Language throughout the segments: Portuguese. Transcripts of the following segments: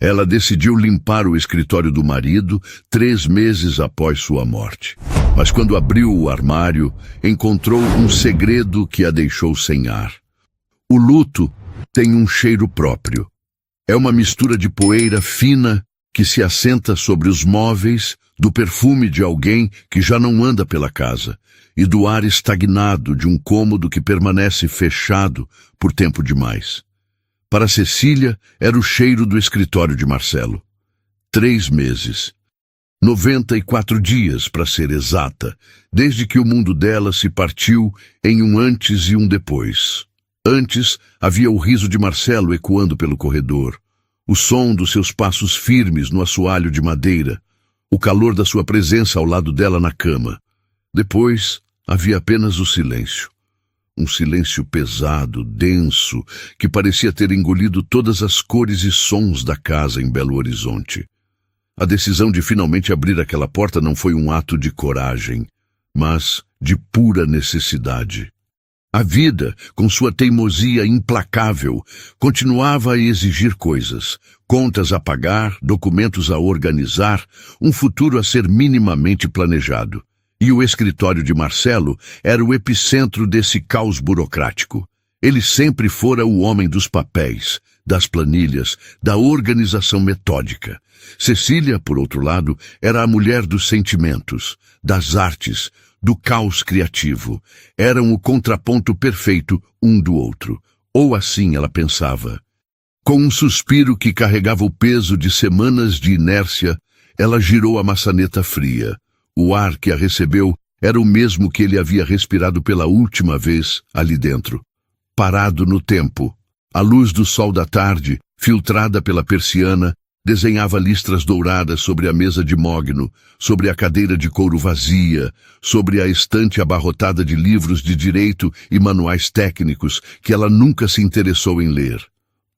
Ela decidiu limpar o escritório do marido 3 meses após sua morte. Mas quando abriu o armário, encontrou um segredo que a deixou sem ar. O luto tem um cheiro próprio. É uma mistura de poeira fina que se assenta sobre os móveis, do perfume de alguém que já não anda pela casa e do ar estagnado de um cômodo que permanece fechado por tempo demais. Para Cecília, era o cheiro do escritório de Marcelo. 3 meses. 94 dias, para ser exata, desde que o mundo dela se partiu em um antes e um depois. Antes, havia o riso de Marcelo ecoando pelo corredor, o som dos seus passos firmes no assoalho de madeira, o calor da sua presença ao lado dela na cama. Depois, havia apenas o silêncio. Um silêncio pesado, denso, que parecia ter engolido todas as cores e sons da casa em Belo Horizonte. A decisão de finalmente abrir aquela porta não foi um ato de coragem, mas de pura necessidade. A vida, com sua teimosia implacável, continuava a exigir coisas, contas a pagar, documentos a organizar, um futuro a ser minimamente planejado. E o escritório de Marcelo era o epicentro desse caos burocrático. Ele sempre fora o homem dos papéis, das planilhas, da organização metódica. Cecília, por outro lado, era a mulher dos sentimentos, das artes, do caos criativo. Eram o contraponto perfeito um do outro. Ou assim ela pensava. Com um suspiro que carregava o peso de semanas de inércia, ela girou a maçaneta fria. O ar que a recebeu era o mesmo que ele havia respirado pela última vez ali dentro. Parado no tempo, a luz do sol da tarde, filtrada pela persiana, desenhava listras douradas sobre a mesa de mogno, sobre a cadeira de couro vazia, sobre a estante abarrotada de livros de direito e manuais técnicos que ela nunca se interessou em ler.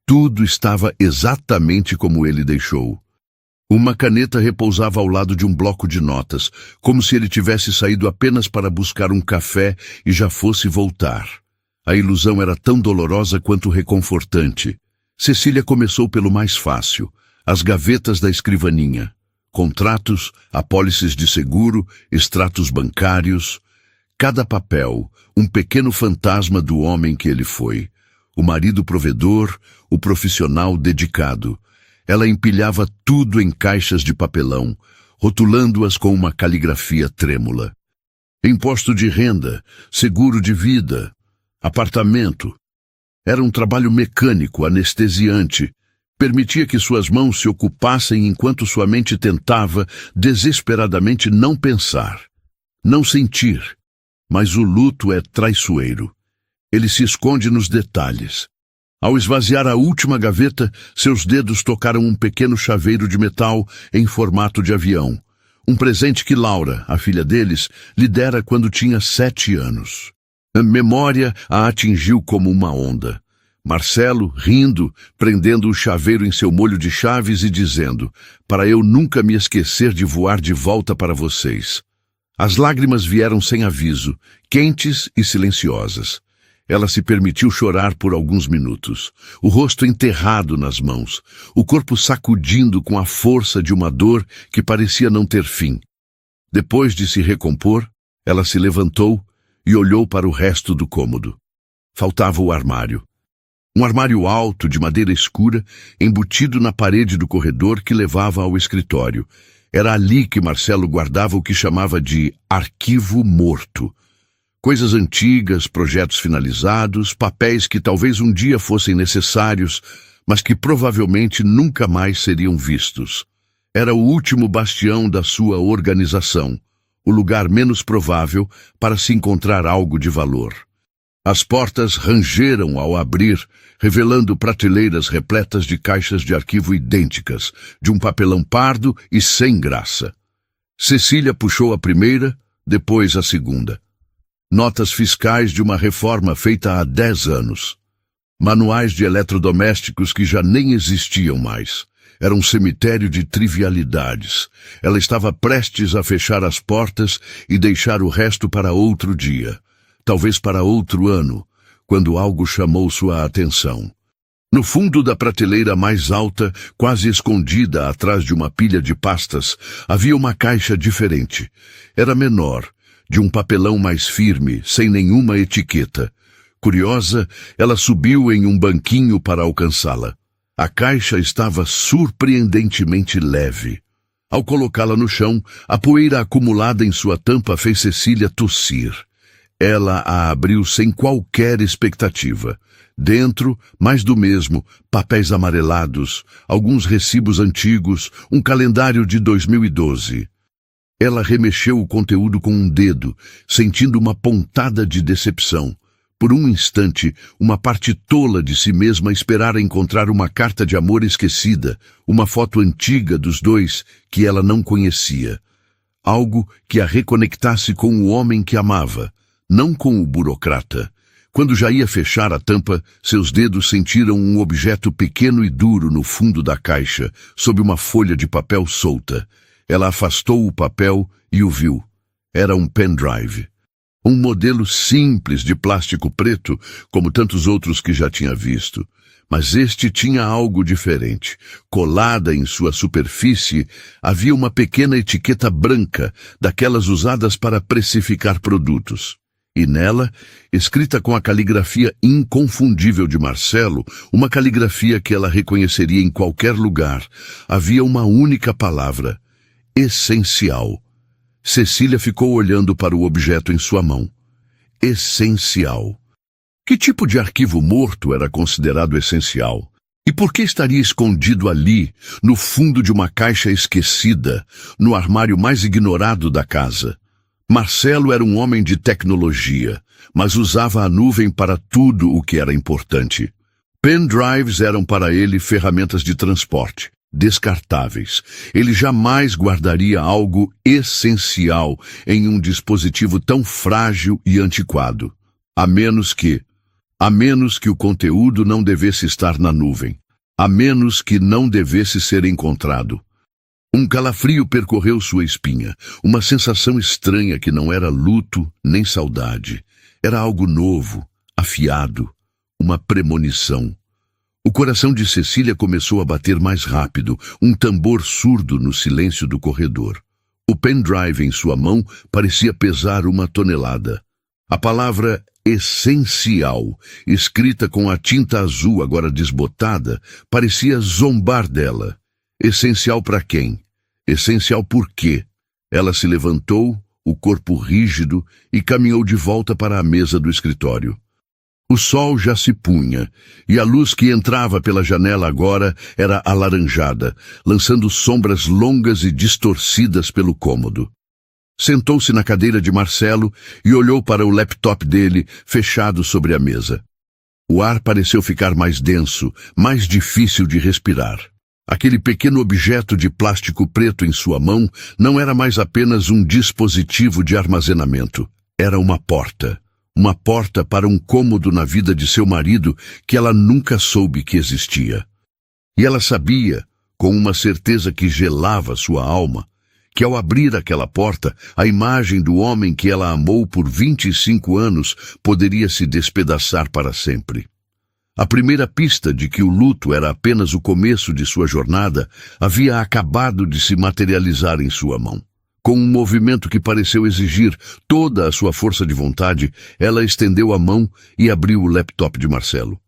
Tudo estava exatamente como ele deixou. Uma caneta repousava ao lado de um bloco de notas, como se ele tivesse saído apenas para buscar um café e já fosse voltar. A ilusão era tão dolorosa quanto reconfortante. Cecília começou pelo mais fácil, as gavetas da escrivaninha. Contratos, apólices de seguro, extratos bancários. Cada papel, um pequeno fantasma do homem que ele foi. O marido provedor, o profissional dedicado. Ela empilhava tudo em caixas de papelão, rotulando-as com uma caligrafia trêmula. Imposto de renda, seguro de vida, apartamento. Era um trabalho mecânico, anestesiante. Permitia que suas mãos se ocupassem enquanto sua mente tentava, desesperadamente, não pensar, não sentir. Mas o luto é traiçoeiro. Ele se esconde nos detalhes. Ao esvaziar a última gaveta, seus dedos tocaram um pequeno chaveiro de metal em formato de avião. Um presente que Laura, a filha deles, lhe dera quando tinha 7 anos. A memória a atingiu como uma onda. Marcelo, rindo, prendendo o chaveiro em seu molho de chaves e dizendo, para eu nunca me esquecer de voar de volta para vocês. As lágrimas vieram sem aviso, quentes e silenciosas. Ela se permitiu chorar por alguns minutos, o rosto enterrado nas mãos, o corpo sacudindo com a força de uma dor que parecia não ter fim. Depois de se recompor, ela se levantou e olhou para o resto do cômodo. Faltava o armário. Um armário alto, de madeira escura, embutido na parede do corredor que levava ao escritório. Era ali que Marcelo guardava o que chamava de arquivo morto. Coisas antigas, projetos finalizados, papéis que talvez um dia fossem necessários, mas que provavelmente nunca mais seriam vistos. Era o último bastião da sua organização, o lugar menos provável para se encontrar algo de valor. As portas rangeram ao abrir, revelando prateleiras repletas de caixas de arquivo idênticas, de um papelão pardo e sem graça. Cecília puxou a primeira, depois a segunda. Notas fiscais de uma reforma feita há 10 anos. Manuais de eletrodomésticos que já nem existiam mais. Era um cemitério de trivialidades. Ela estava prestes a fechar as portas e deixar o resto para outro dia. Talvez para outro ano, quando algo chamou sua atenção. No fundo da prateleira mais alta, quase escondida atrás de uma pilha de pastas, havia uma caixa diferente. Era menor, de um papelão mais firme, sem nenhuma etiqueta. Curiosa, ela subiu em um banquinho para alcançá-la. A caixa estava surpreendentemente leve. Ao colocá-la no chão, a poeira acumulada em sua tampa fez Cecília tossir. Ela a abriu sem qualquer expectativa. Dentro, mais do mesmo, papéis amarelados, alguns recibos antigos, um calendário de 2012. Ela remexeu o conteúdo com um dedo, sentindo uma pontada de decepção. Por um instante, uma parte tola de si mesma esperara encontrar uma carta de amor esquecida, uma foto antiga dos dois que ela não conhecia. Algo que a reconectasse com o homem que amava, não com o burocrata. Quando já ia fechar a tampa, seus dedos sentiram um objeto pequeno e duro no fundo da caixa, sob uma folha de papel solta. Ela afastou o papel e o viu. Era um pendrive. Um modelo simples de plástico preto, como tantos outros que já tinha visto. Mas este tinha algo diferente. Colada em sua superfície, havia uma pequena etiqueta branca, daquelas usadas para precificar produtos. E nela, escrita com a caligrafia inconfundível de Marcelo, uma caligrafia que ela reconheceria em qualquer lugar, havia uma única palavra: essencial. Cecília ficou olhando para o objeto em sua mão. Essencial. Que tipo de arquivo morto era considerado essencial? E por que estaria escondido ali, no fundo de uma caixa esquecida, no armário mais ignorado da casa? Marcelo era um homem de tecnologia, mas usava a nuvem para tudo o que era importante. Pendrives eram para ele ferramentas de transporte, descartáveis. Ele jamais guardaria algo essencial em um dispositivo tão frágil e antiquado. A menos que o conteúdo não devesse estar na nuvem. A menos que não devesse ser encontrado. Um calafrio percorreu sua espinha, uma sensação estranha que não era luto nem saudade. Era algo novo, afiado, uma premonição. O coração de Cecília começou a bater mais rápido, um tambor surdo no silêncio do corredor. O pendrive em sua mão parecia pesar 1 tonelada. A palavra essencial, escrita com a tinta azul agora desbotada, parecia zombar dela. Essencial para quem? Essencial por quê? Ela se levantou, o corpo rígido, e caminhou de volta para a mesa do escritório. O sol já se punha, e a luz que entrava pela janela agora era alaranjada, lançando sombras longas e distorcidas pelo cômodo. Sentou-se na cadeira de Marcelo e olhou para o laptop dele, fechado sobre a mesa. O ar pareceu ficar mais denso, mais difícil de respirar. Aquele pequeno objeto de plástico preto em sua mão não era mais apenas um dispositivo de armazenamento. Era uma porta. Uma porta para um cômodo na vida de seu marido que ela nunca soube que existia. E ela sabia, com uma certeza que gelava sua alma, que ao abrir aquela porta, a imagem do homem que ela amou por 25 anos poderia se despedaçar para sempre. A primeira pista de que o luto era apenas o começo de sua jornada havia acabado de se materializar em sua mão. Com um movimento que pareceu exigir toda a sua força de vontade, ela estendeu a mão e abriu o laptop de Marcelo.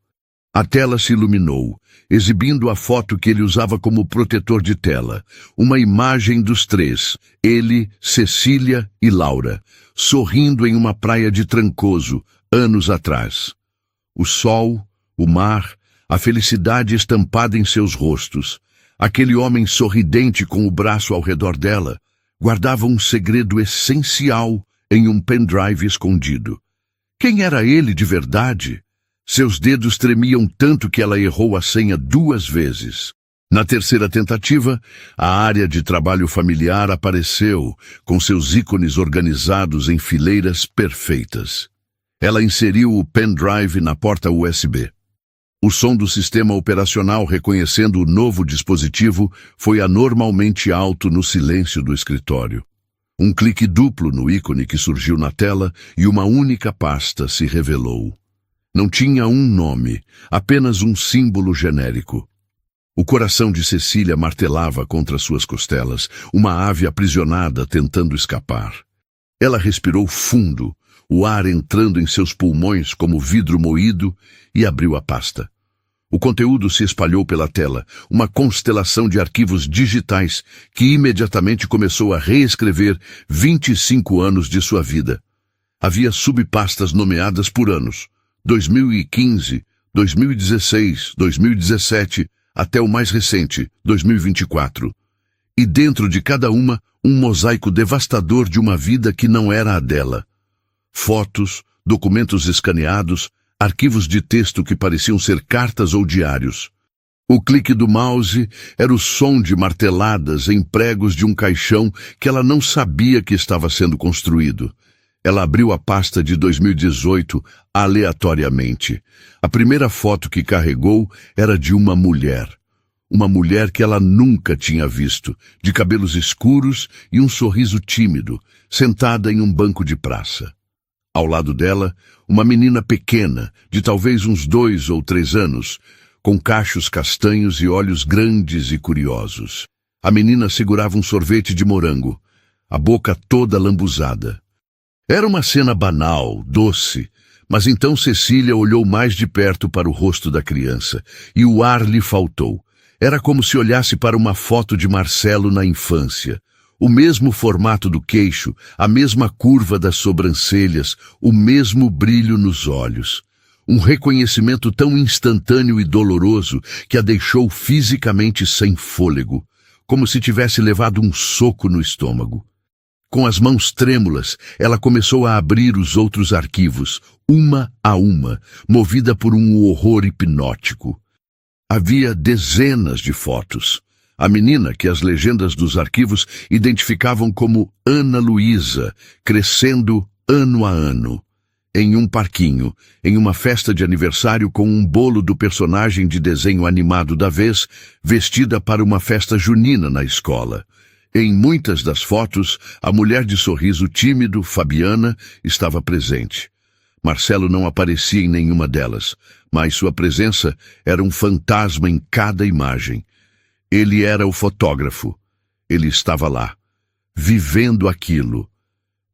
A tela se iluminou, exibindo a foto que ele usava como protetor de tela, uma imagem dos três, ele, Cecília e Laura, sorrindo em uma praia de Trancoso, anos atrás. O sol, o mar, a felicidade estampada em seus rostos. Aquele homem sorridente com o braço ao redor dela guardava um segredo essencial em um pendrive escondido. Quem era ele de verdade? Seus dedos tremiam tanto que ela errou a senha 2 vezes. Na terceira tentativa, a área de trabalho familiar apareceu, com seus ícones organizados em fileiras perfeitas. Ela inseriu o pendrive na porta USB. O som do sistema operacional reconhecendo o novo dispositivo foi anormalmente alto no silêncio do escritório. Um clique duplo no ícone que surgiu na tela e uma única pasta se revelou. Não tinha um nome, apenas um símbolo genérico. O coração de Cecília martelava contra suas costelas, uma ave aprisionada tentando escapar. Ela respirou fundo, o ar entrando em seus pulmões como vidro moído, e abriu a pasta. O conteúdo se espalhou pela tela, uma constelação de arquivos digitais que imediatamente começou a reescrever 25 anos de sua vida. Havia subpastas nomeadas por anos: 2015, 2016, 2017, até o mais recente, 2024. E dentro de cada uma, um mosaico devastador de uma vida que não era a dela. Fotos, documentos escaneados, arquivos de texto que pareciam ser cartas ou diários. O clique do mouse era o som de marteladas em pregos de um caixão que ela não sabia que estava sendo construído. Ela abriu a pasta de 2018 aleatoriamente. A primeira foto que carregou era de uma mulher. Uma mulher que ela nunca tinha visto, de cabelos escuros e um sorriso tímido, sentada em um banco de praça. Ao lado dela, uma menina pequena, de talvez uns 2 ou 3 anos, com cachos castanhos e olhos grandes e curiosos. A menina segurava um sorvete de morango, a boca toda lambuzada. Era uma cena banal, doce, mas então Cecília olhou mais de perto para o rosto da criança, e o ar lhe faltou. Era como se olhasse para uma foto de Marcelo na infância. O mesmo formato do queixo, a mesma curva das sobrancelhas, o mesmo brilho nos olhos. Um reconhecimento tão instantâneo e doloroso que a deixou fisicamente sem fôlego, como se tivesse levado um soco no estômago. Com as mãos trêmulas, ela começou a abrir os outros arquivos, uma a uma, movida por um horror hipnótico. Havia dezenas de fotos. A menina, que as legendas dos arquivos identificavam como Ana Luísa, crescendo ano a ano. Em um parquinho, em uma festa de aniversário com um bolo do personagem de desenho animado da vez, vestida para uma festa junina na escola. Em muitas das fotos, a mulher de sorriso tímido, Fabiana, estava presente. Marcelo não aparecia em nenhuma delas, mas sua presença era um fantasma em cada imagem. Ele era o fotógrafo. Ele estava lá, vivendo aquilo.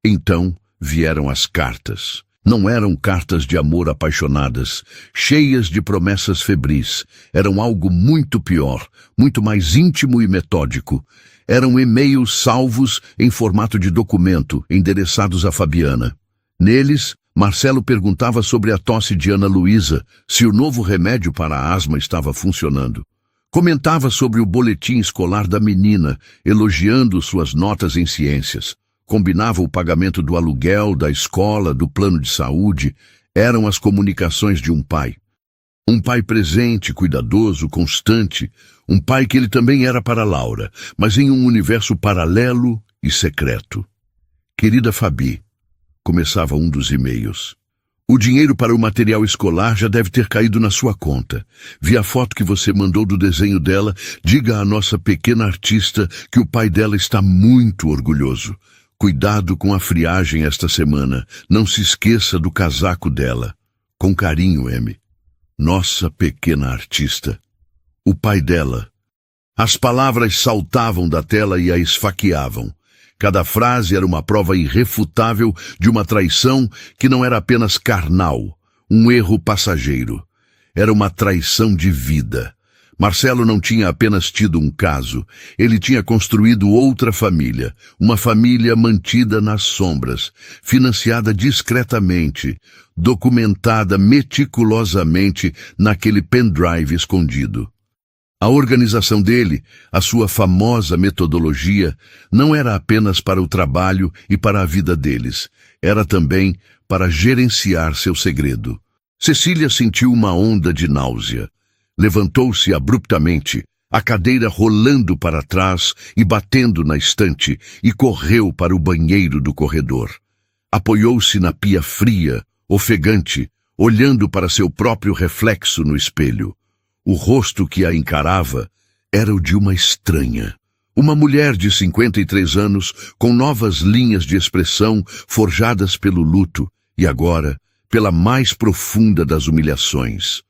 Então vieram as cartas. Não eram cartas de amor apaixonadas, cheias de promessas febris. Eram algo muito pior, muito mais íntimo e metódico. Eram e-mails salvos em formato de documento, endereçados a Fabiana. Neles, Marcelo perguntava sobre a tosse de Ana Luísa, se o novo remédio para a asma estava funcionando. Comentava sobre o boletim escolar da menina, elogiando suas notas em ciências. Combinava o pagamento do aluguel, da escola, do plano de saúde. Eram as comunicações de um pai. Um pai presente, cuidadoso, constante. Um pai que ele também era para Laura, mas em um universo paralelo e secreto. Querida Fabi, começava um dos e-mails. O dinheiro para o material escolar já deve ter caído na sua conta. Vi a foto que você mandou do desenho dela. Diga à nossa pequena artista que o pai dela está muito orgulhoso. Cuidado com a friagem esta semana. Não se esqueça do casaco dela. Com carinho, M. Nossa pequena artista. O pai dela. As palavras saltavam da tela e a esfaqueavam. Cada frase era uma prova irrefutável de uma traição que não era apenas carnal, um erro passageiro. Era uma traição de vida. Marcelo não tinha apenas tido um caso, ele tinha construído outra família, uma família mantida nas sombras, financiada discretamente, documentada meticulosamente naquele pendrive escondido. A organização dele, a sua famosa metodologia, não era apenas para o trabalho e para a vida deles, era também para gerenciar seu segredo. Cecília sentiu uma onda de náusea. Levantou-se abruptamente, a cadeira rolando para trás e batendo na estante, e correu para o banheiro do corredor. Apoiou-se na pia fria, ofegante, olhando para seu próprio reflexo no espelho. O rosto que a encarava era o de uma estranha. Uma mulher de 53 anos, com novas linhas de expressão forjadas pelo luto, e agora, pela mais profunda das humilhações.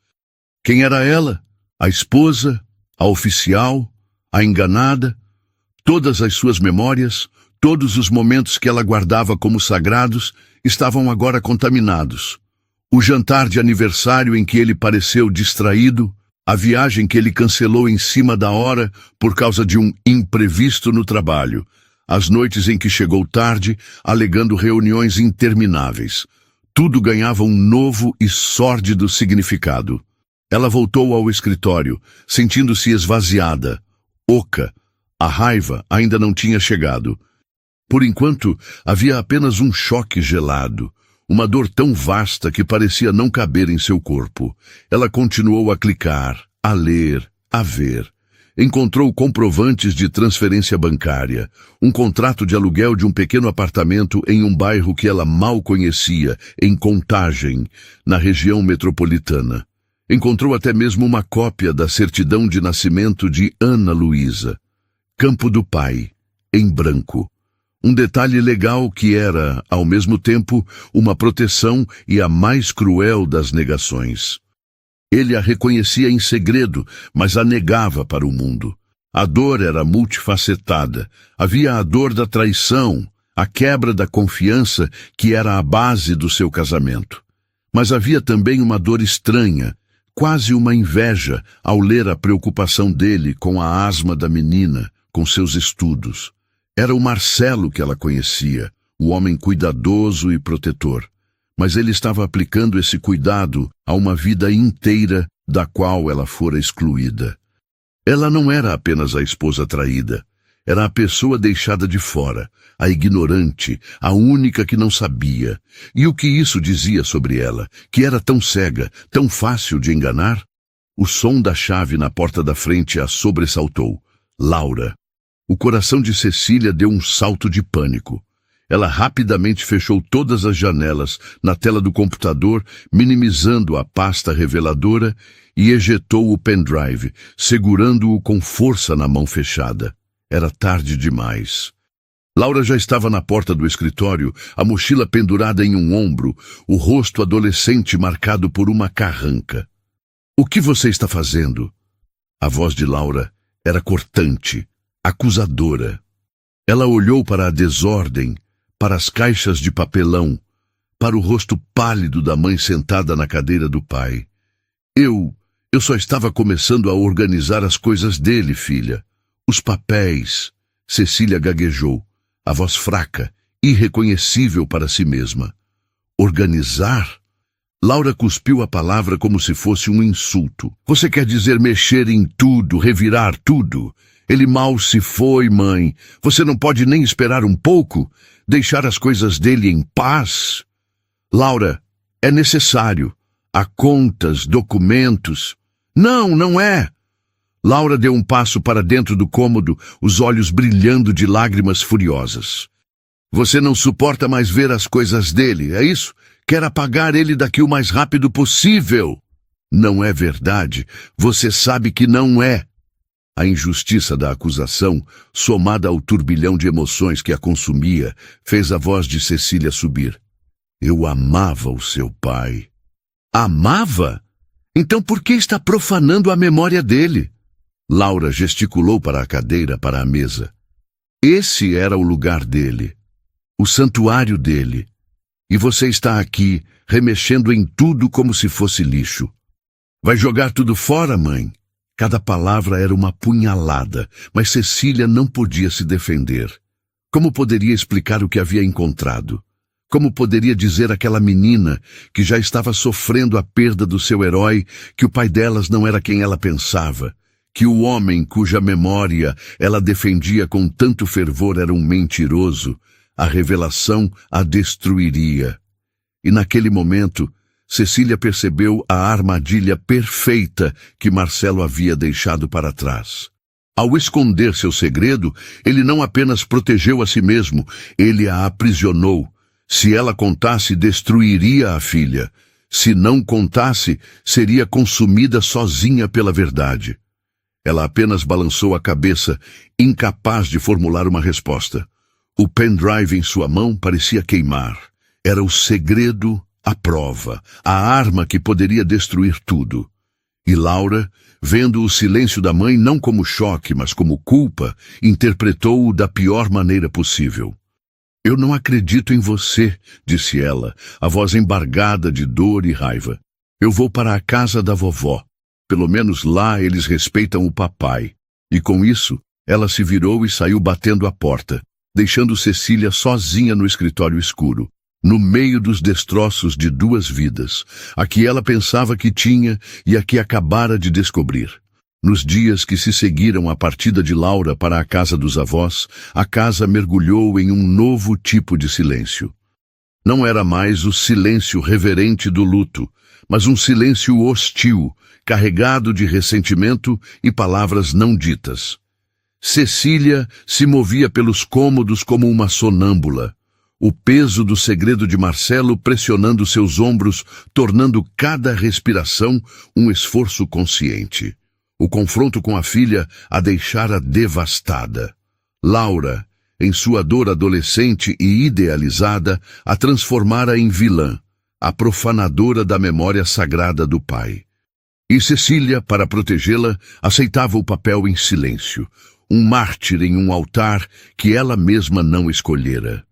Quem era ela? A esposa? A oficial? A enganada? Todas as suas memórias, todos os momentos que ela guardava como sagrados, estavam agora contaminados. O jantar de aniversário em que ele pareceu distraído, a viagem que ele cancelou em cima da hora por causa de um imprevisto no trabalho, as noites em que chegou tarde, alegando reuniões intermináveis. Tudo ganhava um novo e sórdido significado. Ela voltou ao escritório, sentindo-se esvaziada, oca. A raiva ainda não tinha chegado. Por enquanto, havia apenas um choque gelado, uma dor tão vasta que parecia não caber em seu corpo. Ela continuou a clicar, a ler, a ver. Encontrou comprovantes de transferência bancária, um contrato de aluguel de um pequeno apartamento em um bairro que ela mal conhecia, em Contagem, na região metropolitana. Encontrou até mesmo uma cópia da certidão de nascimento de Ana Luísa. Campo do pai, em branco. Um detalhe legal que era, ao mesmo tempo, uma proteção e a mais cruel das negações. Ele a reconhecia em segredo, mas a negava para o mundo. A dor era multifacetada. Havia a dor da traição, a quebra da confiança que era a base do seu casamento. Mas havia também uma dor estranha, quase uma inveja, ao ler a preocupação dele com a asma da menina, com seus estudos. Era o Marcelo que ela conhecia, o homem cuidadoso e protetor. Mas ele estava aplicando esse cuidado a uma vida inteira da qual ela fora excluída. Ela não era apenas a esposa traída. Era a pessoa deixada de fora, a ignorante, a única que não sabia. E o que isso dizia sobre ela, que era tão cega, tão fácil de enganar? O som da chave na porta da frente a sobressaltou. Laura. O coração de Cecília deu um salto de pânico. Ela rapidamente fechou todas as janelas na tela do computador, minimizando a pasta reveladora, e ejetou o pendrive, segurando-o com força na mão fechada. Era tarde demais. Laura já estava na porta do escritório, a mochila pendurada em um ombro, o rosto adolescente marcado por uma carranca. "O que você está fazendo?" A voz de Laura era cortante, acusadora. Ela olhou para a desordem, para as caixas de papelão, para o rosto pálido da mãe sentada na cadeira do pai. Eu só estava começando a organizar as coisas dele, filha. Os papéis." Cecília gaguejou, a voz fraca, irreconhecível para si mesma. "Organizar?" Laura cuspiu a palavra como se fosse um insulto. "Você quer dizer mexer em tudo, revirar tudo? Ele mal se foi, mãe. Você não pode nem esperar um pouco? Deixar as coisas dele em paz?" "Laura, é necessário. Há contas, documentos." "Não, não é." Laura deu um passo para dentro do cômodo, os olhos brilhando de lágrimas furiosas. "Você não suporta mais ver as coisas dele, é isso? Quer apagar ele daqui o mais rápido possível." "Não é verdade. Você sabe que não é." A injustiça da acusação, somada ao turbilhão de emoções que a consumia, fez a voz de Cecília subir. "Eu amava o seu pai." "Amava? Então por que está profanando a memória dele?" Laura gesticulou para a cadeira, para a mesa. "Esse era o lugar dele, o santuário dele. E você está aqui, remexendo em tudo como se fosse lixo. Vai jogar tudo fora, mãe?" Cada palavra era uma punhalada, mas Cecília não podia se defender. Como poderia explicar o que havia encontrado? Como poderia dizer àquela menina, que já estava sofrendo a perda do seu herói, que o pai delas não era quem ela pensava, que o homem cuja memória ela defendia com tanto fervor era um mentiroso? A revelação a destruiria. E naquele momento, Cecília percebeu a armadilha perfeita que Marcelo havia deixado para trás. Ao esconder seu segredo, ele não apenas protegeu a si mesmo, ele a aprisionou. Se ela contasse, destruiria a filha. Se não contasse, seria consumida sozinha pela verdade. Ela apenas balançou a cabeça, incapaz de formular uma resposta. O pendrive em sua mão parecia queimar. Era o segredo, a prova, a arma que poderia destruir tudo. E Laura, vendo o silêncio da mãe não como choque, mas como culpa, interpretou-o da pior maneira possível. Eu não acredito em você, disse ela, a voz embargada de dor e raiva. Eu vou para a casa da vovó. Pelo menos lá eles respeitam o papai. E com isso, ela se virou e saiu batendo a porta, deixando Cecília sozinha no escritório escuro, no meio dos destroços de duas vidas, a que ela pensava que tinha e a que acabara de descobrir. Nos dias que se seguiram à partida de Laura para a casa dos avós, a casa mergulhou em um novo tipo de silêncio. Não era mais o silêncio reverente do luto, mas um silêncio hostil, carregado de ressentimento e palavras não ditas. Cecília se movia pelos cômodos como uma sonâmbula, o peso do segredo de Marcelo pressionando seus ombros, tornando cada respiração um esforço consciente. O confronto com a filha a deixara devastada. Laura, em sua dor adolescente e idealizada, a transformara em vilã, a profanadora da memória sagrada do pai. E Cecília, para protegê-la, aceitava o papel em silêncio, um mártir em um altar que ela mesma não escolhera.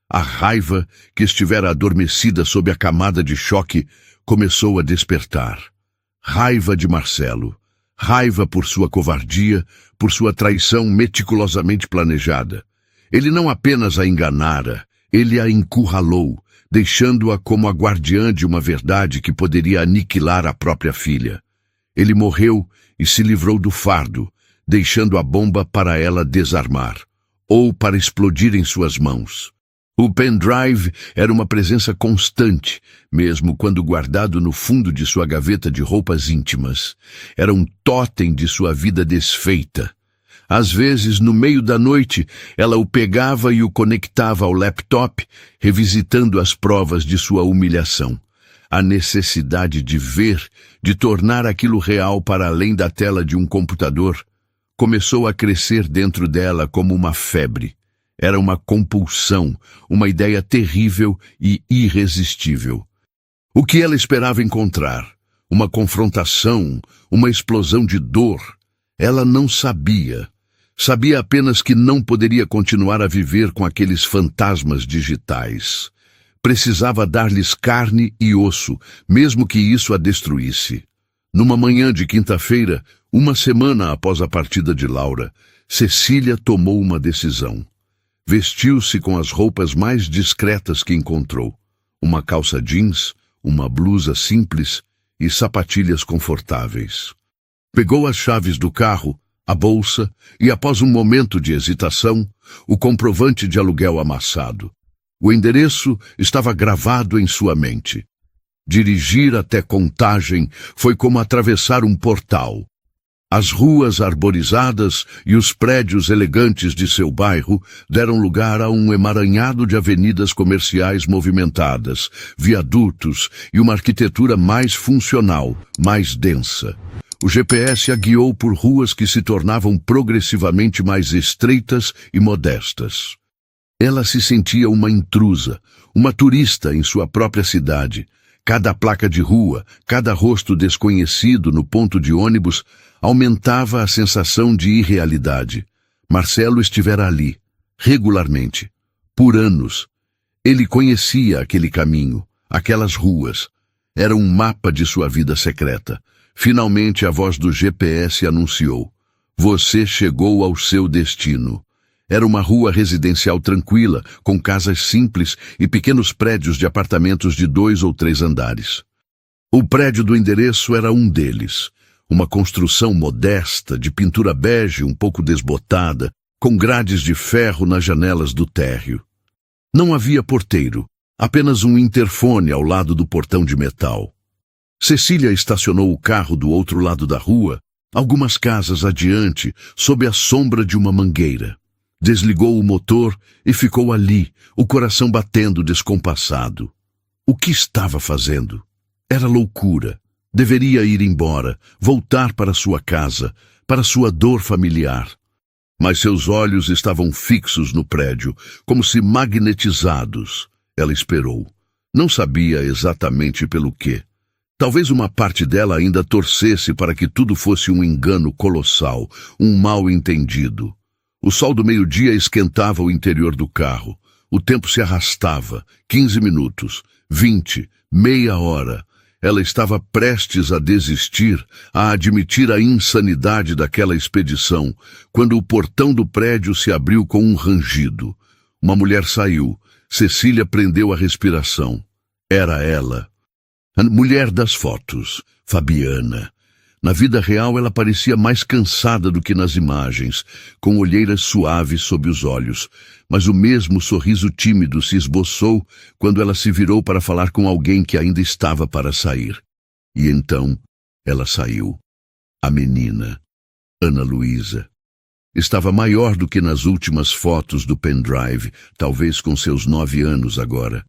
A raiva, que estivera adormecida sob a camada de choque, começou a despertar. Raiva de Marcelo. Raiva por sua covardia, por sua traição meticulosamente planejada. Ele não apenas a enganara, ele a encurralou, deixando-a como a guardiã de uma verdade que poderia aniquilar a própria filha. Ele morreu e se livrou do fardo, deixando a bomba para ela desarmar, ou para explodir em suas mãos. O pendrive era uma presença constante, mesmo quando guardado no fundo de sua gaveta de roupas íntimas. Era um tótem de sua vida desfeita. Às vezes, no meio da noite, ela o pegava e o conectava ao laptop, revisitando as provas de sua humilhação. A necessidade de ver, de tornar aquilo real para além da tela de um computador, começou a crescer dentro dela como uma febre. Era uma compulsão, uma ideia terrível e irresistível. O que ela esperava encontrar? Uma confrontação, uma explosão de dor? Ela não sabia. Sabia apenas que não poderia continuar a viver com aqueles fantasmas digitais. Precisava dar-lhes carne e osso, mesmo que isso a destruísse. Numa manhã de quinta-feira, uma semana após a partida de Laura, Cecília tomou uma decisão. Vestiu-se com as roupas mais discretas que encontrou. Uma calça jeans, uma blusa simples e sapatilhas confortáveis. Pegou as chaves do carro, a bolsa e, após um momento de hesitação, o comprovante de aluguel amassado. O endereço estava gravado em sua mente. Dirigir até Contagem foi como atravessar um portal. As ruas arborizadas e os prédios elegantes de seu bairro deram lugar a um emaranhado de avenidas comerciais movimentadas, viadutos e uma arquitetura mais funcional, mais densa. O GPS a guiou por ruas que se tornavam progressivamente mais estreitas e modestas. Ela se sentia uma intrusa, uma turista em sua própria cidade. Cada placa de rua, cada rosto desconhecido no ponto de ônibus aumentava a sensação de irrealidade. Marcelo estivera ali, regularmente, por anos. Ele conhecia aquele caminho, aquelas ruas. Era um mapa de sua vida secreta. Finalmente a voz do GPS anunciou: "Você chegou ao seu destino." Era uma rua residencial tranquila, com casas simples e pequenos prédios de apartamentos de 2 ou 3 andares. O prédio do endereço era um deles. Uma construção modesta, de pintura bege um pouco desbotada, com grades de ferro nas janelas do térreo. Não havia porteiro, apenas um interfone ao lado do portão de metal. Cecília estacionou o carro do outro lado da rua, algumas casas adiante, sob a sombra de uma mangueira. Desligou o motor e ficou ali, o coração batendo descompassado. O que estava fazendo? Era loucura. Deveria ir embora, voltar para sua casa, para sua dor familiar. Mas seus olhos estavam fixos no prédio, como se magnetizados. Ela esperou. Não sabia exatamente pelo quê. Talvez uma parte dela ainda torcesse para que tudo fosse um engano colossal, um mal-entendido. O sol do meio-dia esquentava o interior do carro. O tempo se arrastava. 15 minutos, 20, meia hora. Ela estava prestes a desistir, a admitir a insanidade daquela expedição, quando o portão do prédio se abriu com um rangido. Uma mulher saiu. Cecília prendeu a respiração. Era ela. A mulher das fotos, Fabiana. Na vida real ela parecia mais cansada do que nas imagens, com olheiras suaves sob os olhos, mas o mesmo sorriso tímido se esboçou quando ela se virou para falar com alguém que ainda estava para sair. E então ela saiu. A menina, Ana Luísa. Estava maior do que nas últimas fotos do pendrive, talvez com seus 9 anos agora.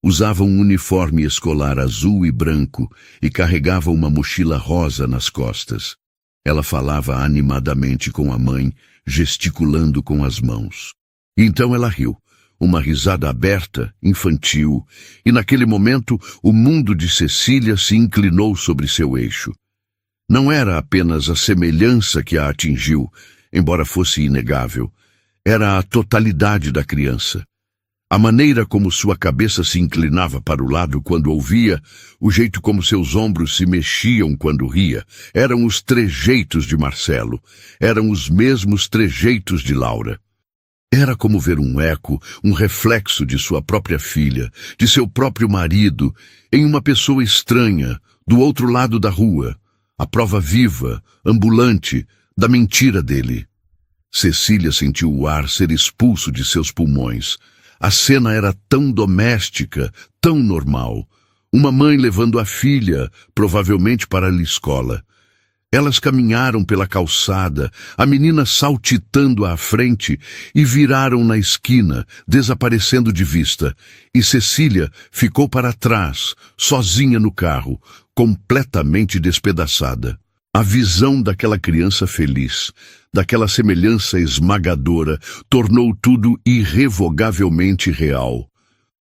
Usava um uniforme escolar azul e branco e carregava uma mochila rosa nas costas. Ela falava animadamente com a mãe, gesticulando com as mãos. E então ela riu, uma risada aberta, infantil, e naquele momento o mundo de Cecília se inclinou sobre seu eixo. Não era apenas a semelhança que a atingiu, embora fosse inegável. Era a totalidade da criança. A maneira como sua cabeça se inclinava para o lado quando ouvia, o jeito como seus ombros se mexiam quando ria, eram os trejeitos de Marcelo, eram os mesmos trejeitos de Laura. Era como ver um eco, um reflexo de sua própria filha, de seu próprio marido, em uma pessoa estranha, do outro lado da rua, a prova viva, ambulante, da mentira dele. Cecília sentiu o ar ser expulso de seus pulmões. A cena era tão doméstica, tão normal. Uma mãe levando a filha, provavelmente para a escola. Elas caminharam pela calçada, a menina saltitando à frente, e viraram na esquina, desaparecendo de vista. E Cecília ficou para trás, sozinha no carro, completamente despedaçada. A visão daquela criança feliz, daquela semelhança esmagadora, tornou tudo irrevogavelmente real.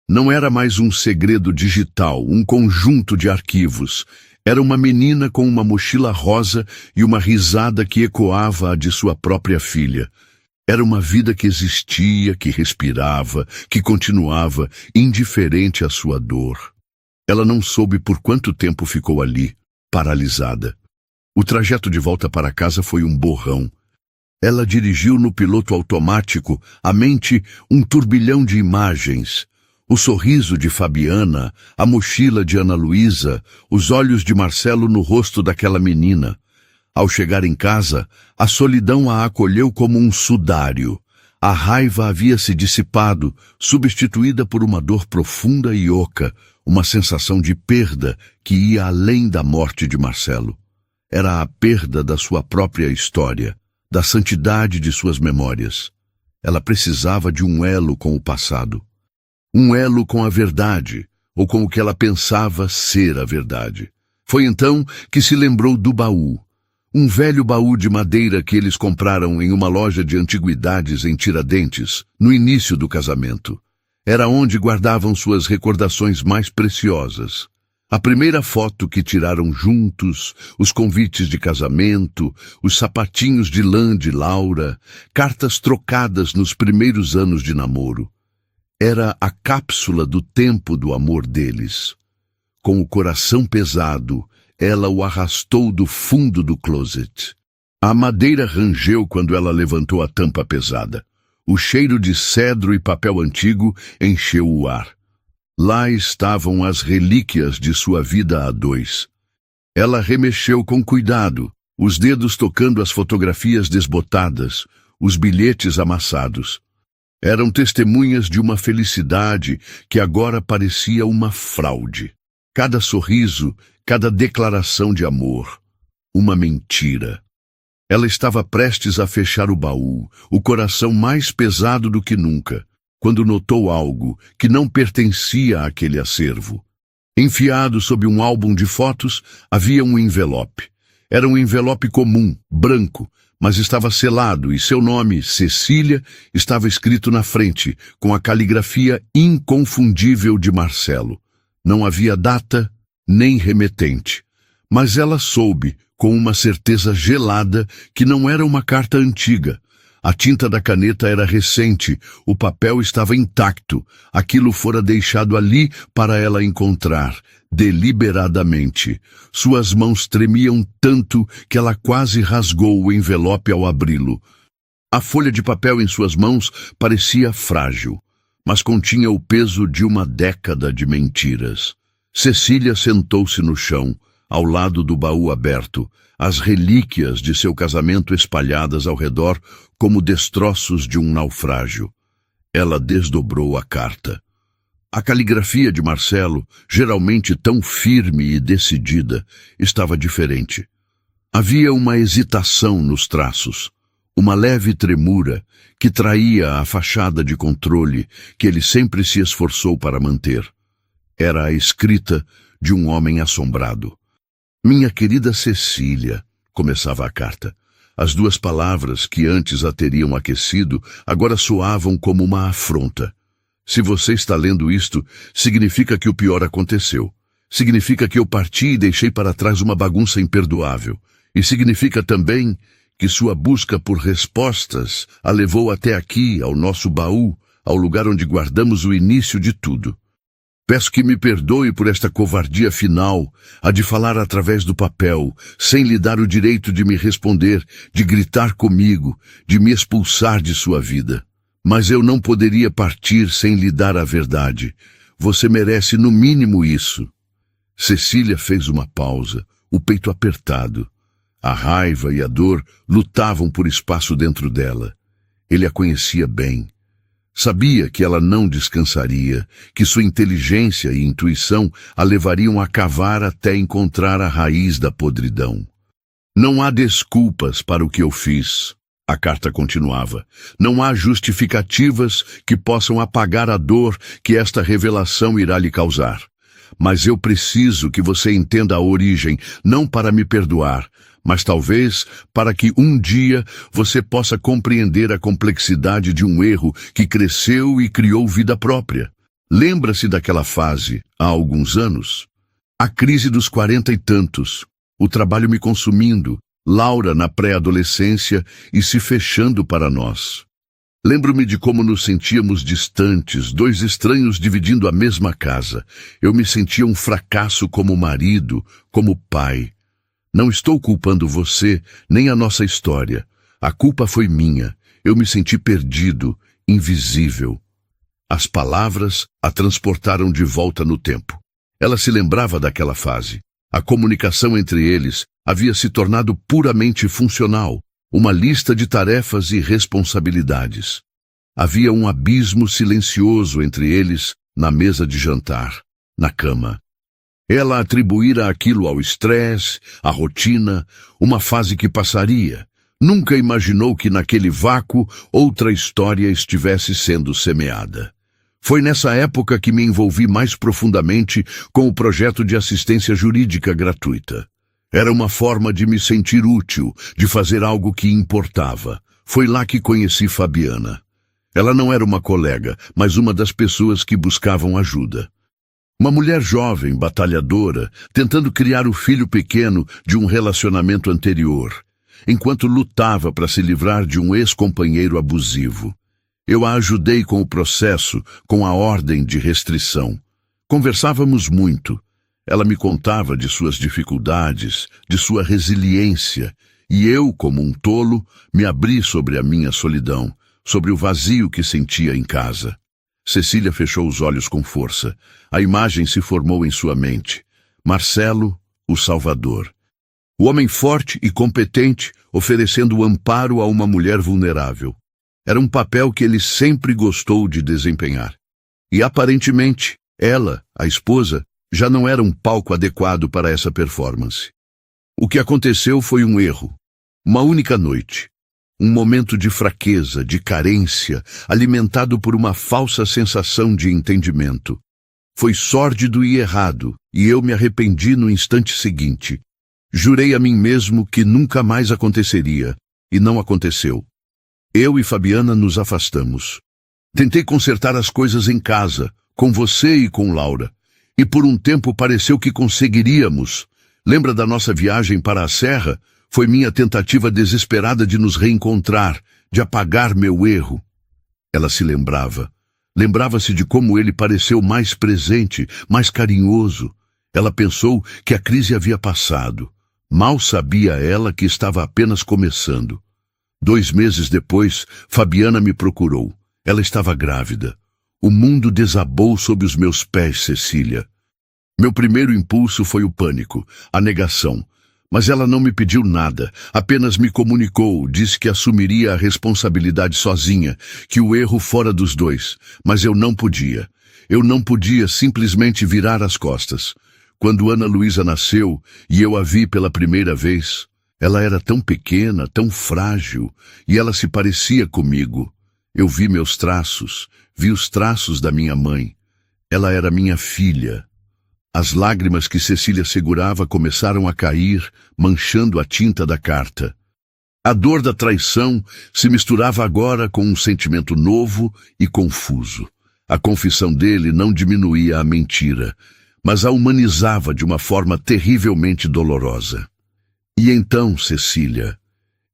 Não era mais um segredo digital, um conjunto de arquivos. Era uma menina com uma mochila rosa e uma risada que ecoava a de sua própria filha. Era uma vida que existia, que respirava, que continuava, indiferente à sua dor. Ela não soube por quanto tempo ficou ali, paralisada. O trajeto de volta para casa foi um borrão. Ela dirigiu no piloto automático, a mente um turbilhão de imagens. O sorriso de Fabiana, a mochila de Ana Luísa, os olhos de Marcelo no rosto daquela menina. Ao chegar em casa, a solidão a acolheu como um sudário. A raiva havia se dissipado, substituída por uma dor profunda e oca, uma sensação de perda que ia além da morte de Marcelo. Era a perda da sua própria história, da santidade de suas memórias. Ela precisava de um elo com o passado. Um elo com a verdade, ou com o que ela pensava ser a verdade. Foi então que se lembrou do baú. Um velho baú de madeira que eles compraram em uma loja de antiguidades em Tiradentes, no início do casamento. Era onde guardavam suas recordações mais preciosas. A primeira foto que tiraram juntos, os convites de casamento, os sapatinhos de lã de Laura, cartas trocadas nos primeiros anos de namoro. Era a cápsula do tempo do amor deles. Com o coração pesado, ela o arrastou do fundo do closet. A madeira rangeu quando ela levantou a tampa pesada. O cheiro de cedro e papel antigo encheu o ar. Lá estavam as relíquias de sua vida a dois. Ela remexeu com cuidado, os dedos tocando as fotografias desbotadas, os bilhetes amassados. Eram testemunhas de uma felicidade que agora parecia uma fraude. Cada sorriso, cada declaração de amor, uma mentira. Ela estava prestes a fechar o baú, o coração mais pesado do que nunca, quando notou algo que não pertencia àquele acervo. Enfiado sob um álbum de fotos, havia um envelope. Era um envelope comum, branco, mas estava selado e seu nome, Cecília, estava escrito na frente, com a caligrafia inconfundível de Marcelo. Não havia data, nem remetente. Mas ela soube, com uma certeza gelada, que não era uma carta antiga. A tinta da caneta era recente, o papel estava intacto. Aquilo fora deixado ali para ela encontrar, deliberadamente. Suas mãos tremiam tanto que ela quase rasgou o envelope ao abri-lo. A folha de papel em suas mãos parecia frágil, mas continha o peso de uma década de mentiras. Cecília sentou-se no chão, ao lado do baú aberto, as relíquias de seu casamento espalhadas ao redor como destroços de um naufrágio. Ela desdobrou a carta. A caligrafia de Marcelo, geralmente tão firme e decidida, estava diferente. Havia uma hesitação nos traços, uma leve tremura que traía a fachada de controle que ele sempre se esforçou para manter. Era a escrita de um homem assombrado. Minha querida Cecília, começava a carta. As duas palavras que antes a teriam aquecido agora soavam como uma afronta. Se você está lendo isto, significa que o pior aconteceu. Significa que eu parti e deixei para trás uma bagunça imperdoável. E significa também que sua busca por respostas a levou até aqui, ao nosso baú, ao lugar onde guardamos o início de tudo. Peço que me perdoe por esta covardia final, a de falar através do papel, sem lhe dar o direito de me responder, de gritar comigo, de me expulsar de sua vida. Mas eu não poderia partir sem lhe dar a verdade. Você merece no mínimo isso. Cecília fez uma pausa, o peito apertado. A raiva e a dor lutavam por espaço dentro dela. Ele a conhecia bem. Sabia que ela não descansaria, que sua inteligência e intuição a levariam a cavar até encontrar a raiz da podridão. Não há desculpas para o que eu fiz, a carta continuava. Não há justificativas que possam apagar a dor que esta revelação irá lhe causar. Mas eu preciso que você entenda a origem, não para me perdoar, mas talvez para que um dia você possa compreender a complexidade de um erro que cresceu e criou vida própria. Lembra-se daquela fase, há alguns anos? A crise dos 40 e tantos, o trabalho me consumindo, Laura na pré-adolescência e se fechando para nós. Lembro-me de como nos sentíamos distantes, dois estranhos dividindo a mesma casa. Eu me sentia um fracasso como marido, como pai. Não estou culpando você, nem a nossa história. A culpa foi minha. Eu me senti perdido, invisível. As palavras a transportaram de volta no tempo. Ela se lembrava daquela fase. A comunicação entre eles havia se tornado puramente funcional, uma lista de tarefas e responsabilidades. Havia um abismo silencioso entre eles na mesa de jantar, na cama. Ela atribuíra aquilo ao estresse, à rotina, uma fase que passaria. Nunca imaginou que naquele vácuo outra história estivesse sendo semeada. Foi nessa época que me envolvi mais profundamente com o projeto de assistência jurídica gratuita. Era uma forma de me sentir útil, de fazer algo que importava. Foi lá que conheci Fabiana. Ela não era uma colega, mas uma das pessoas que buscavam ajuda. Uma mulher jovem, batalhadora, tentando criar o filho pequeno de um relacionamento anterior, enquanto lutava para se livrar de um ex-companheiro abusivo. Eu a ajudei com o processo, com a ordem de restrição. Conversávamos muito. Ela me contava de suas dificuldades, de sua resiliência, e eu, como um tolo, me abri sobre a minha solidão, sobre o vazio que sentia em casa. Cecília fechou os olhos com força. A imagem se formou em sua mente. Marcelo, o Salvador. O homem forte e competente, oferecendo amparo a uma mulher vulnerável. Era um papel que ele sempre gostou de desempenhar. E aparentemente, ela, a esposa, já não era um palco adequado para essa performance. O que aconteceu foi um erro. Uma única noite. Um momento de fraqueza, de carência, alimentado por uma falsa sensação de entendimento. Foi sórdido e errado, e eu me arrependi no instante seguinte. Jurei a mim mesmo que nunca mais aconteceria, e não aconteceu. Eu e Fabiana nos afastamos. Tentei consertar as coisas em casa, com você e com Laura. E por um tempo pareceu que conseguiríamos. Lembra da nossa viagem para a serra? Foi minha tentativa desesperada de nos reencontrar, de apagar meu erro. Ela se lembrava. Lembrava-se de como ele pareceu mais presente, mais carinhoso. Ela pensou que a crise havia passado. Mal sabia ela que estava apenas começando. 2 meses depois, Fabiana me procurou. Ela estava grávida. O mundo desabou sob os meus pés, Cecília. Meu primeiro impulso foi o pânico, a negação. Mas ela não me pediu nada, apenas me comunicou, disse que assumiria a responsabilidade sozinha, que o erro fora dos dois. Mas eu não podia. Eu não podia simplesmente virar as costas. Quando Ana Luísa nasceu e eu a vi pela primeira vez, ela era tão pequena, tão frágil, e ela se parecia comigo. Eu vi meus traços, vi os traços da minha mãe. Ela era minha filha. As lágrimas que Cecília segurava começaram a cair, manchando a tinta da carta. A dor da traição se misturava agora com um sentimento novo e confuso. A confissão dele não diminuía a mentira, mas a humanizava de uma forma terrivelmente dolorosa. E então, Cecília,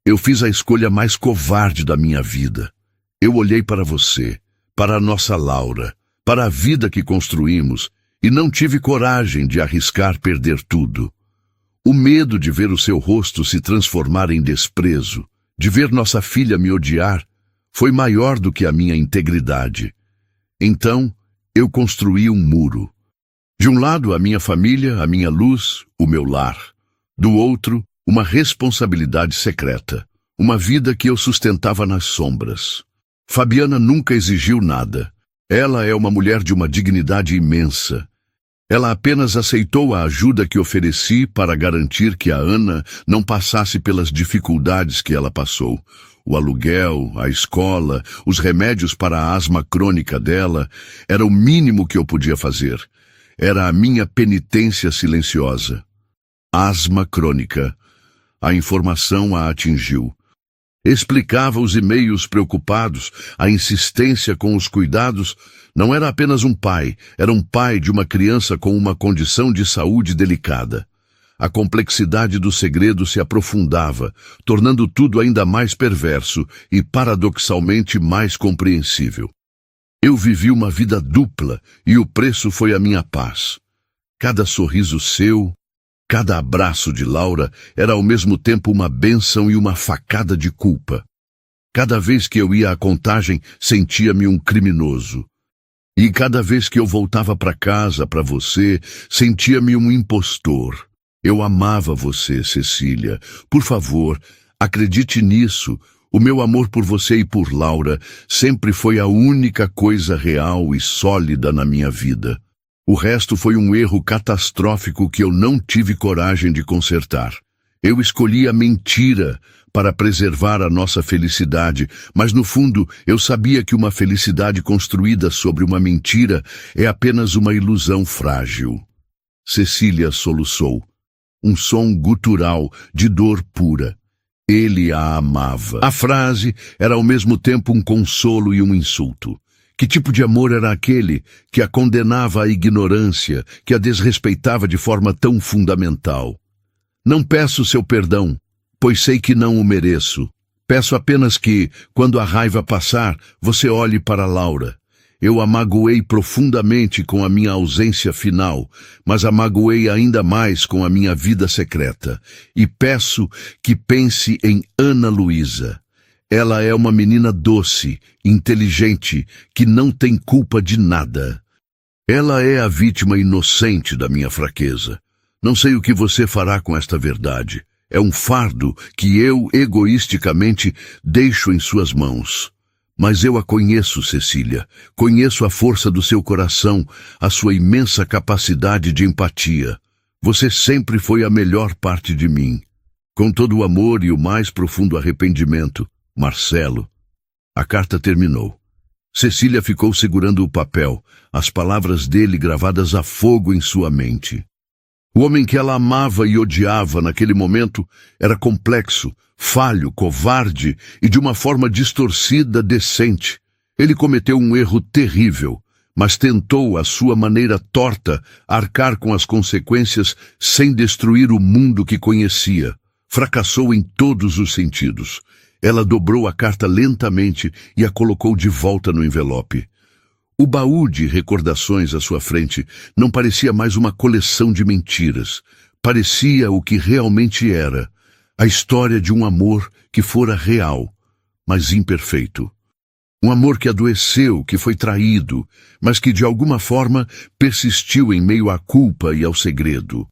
eu fiz a escolha mais covarde da minha vida. Eu olhei para você, para a nossa Laura, para a vida que construímos, e não tive coragem de arriscar perder tudo. O medo de ver o seu rosto se transformar em desprezo, de ver nossa filha me odiar, foi maior do que a minha integridade. Então, eu construí um muro. De um lado, a minha família, a minha luz, o meu lar. Do outro, uma responsabilidade secreta, uma vida que eu sustentava nas sombras. Fabiana nunca exigiu nada. Ela é uma mulher de uma dignidade imensa. Ela apenas aceitou a ajuda que ofereci para garantir que a Ana não passasse pelas dificuldades que ela passou. O aluguel, a escola, os remédios para a asma crônica dela, era o mínimo que eu podia fazer. Era a minha penitência silenciosa. Asma crônica. A informação a atingiu. Explicava os e-mails preocupados, a insistência com os cuidados. Não era apenas um pai, era um pai de uma criança com uma condição de saúde delicada. A complexidade do segredo se aprofundava, tornando tudo ainda mais perverso e, paradoxalmente, mais compreensível. Eu vivi uma vida dupla e o preço foi a minha paz. Cada sorriso seu, cada abraço de Laura era ao mesmo tempo uma bênção e uma facada de culpa. Cada vez que eu ia à contagem, sentia-me um criminoso. E cada vez que eu voltava para casa, para você, sentia-me um impostor. Eu amava você, Cecília. Por favor, acredite nisso. O meu amor por você e por Laura sempre foi a única coisa real e sólida na minha vida. O resto foi um erro catastrófico que eu não tive coragem de consertar. Eu escolhi a mentira para preservar a nossa felicidade, mas no fundo eu sabia que uma felicidade construída sobre uma mentira é apenas uma ilusão frágil. Cecília soluçou. Um som gutural de dor pura. Ele a amava. A frase era ao mesmo tempo um consolo e um insulto. Que tipo de amor era aquele que a condenava à ignorância, que a desrespeitava de forma tão fundamental? Não peço seu perdão, pois sei que não o mereço. Peço apenas que, quando a raiva passar, você olhe para Laura. Eu a magoei profundamente com a minha ausência final, mas a magoei ainda mais com a minha vida secreta. E peço que pense em Ana Luísa. Ela é uma menina doce, inteligente, que não tem culpa de nada. Ela é a vítima inocente da minha fraqueza. Não sei o que você fará com esta verdade. É um fardo que eu, egoisticamente, deixo em suas mãos. Mas eu a conheço, Cecília. Conheço a força do seu coração, a sua imensa capacidade de empatia. Você sempre foi a melhor parte de mim. Com todo o amor e o mais profundo arrependimento, Marcelo. A carta terminou. Cecília ficou segurando o papel, as palavras dele gravadas a fogo em sua mente. O homem que ela amava e odiava naquele momento era complexo, falho, covarde e de uma forma distorcida, decente. Ele cometeu um erro terrível, mas tentou, à sua maneira torta, arcar com as consequências sem destruir o mundo que conhecia. Fracassou em todos os sentidos. Ela dobrou a carta lentamente e a colocou de volta no envelope. O baú de recordações à sua frente não parecia mais uma coleção de mentiras. Parecia o que realmente era. A história de um amor que fora real, mas imperfeito. Um amor que adoeceu, que foi traído, mas que de alguma forma persistiu em meio à culpa e ao segredo.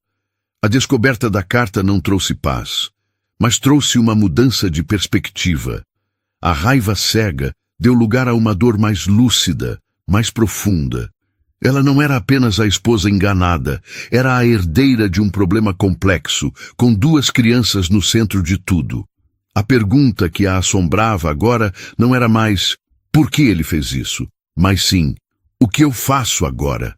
A descoberta da carta não trouxe paz, mas trouxe uma mudança de perspectiva. A raiva cega deu lugar a uma dor mais lúcida, mais profunda. Ela não era apenas a esposa enganada, era a herdeira de um problema complexo, com 2 crianças no centro de tudo. A pergunta que a assombrava agora não era mais por que ele fez isso, mas sim, o que eu faço agora?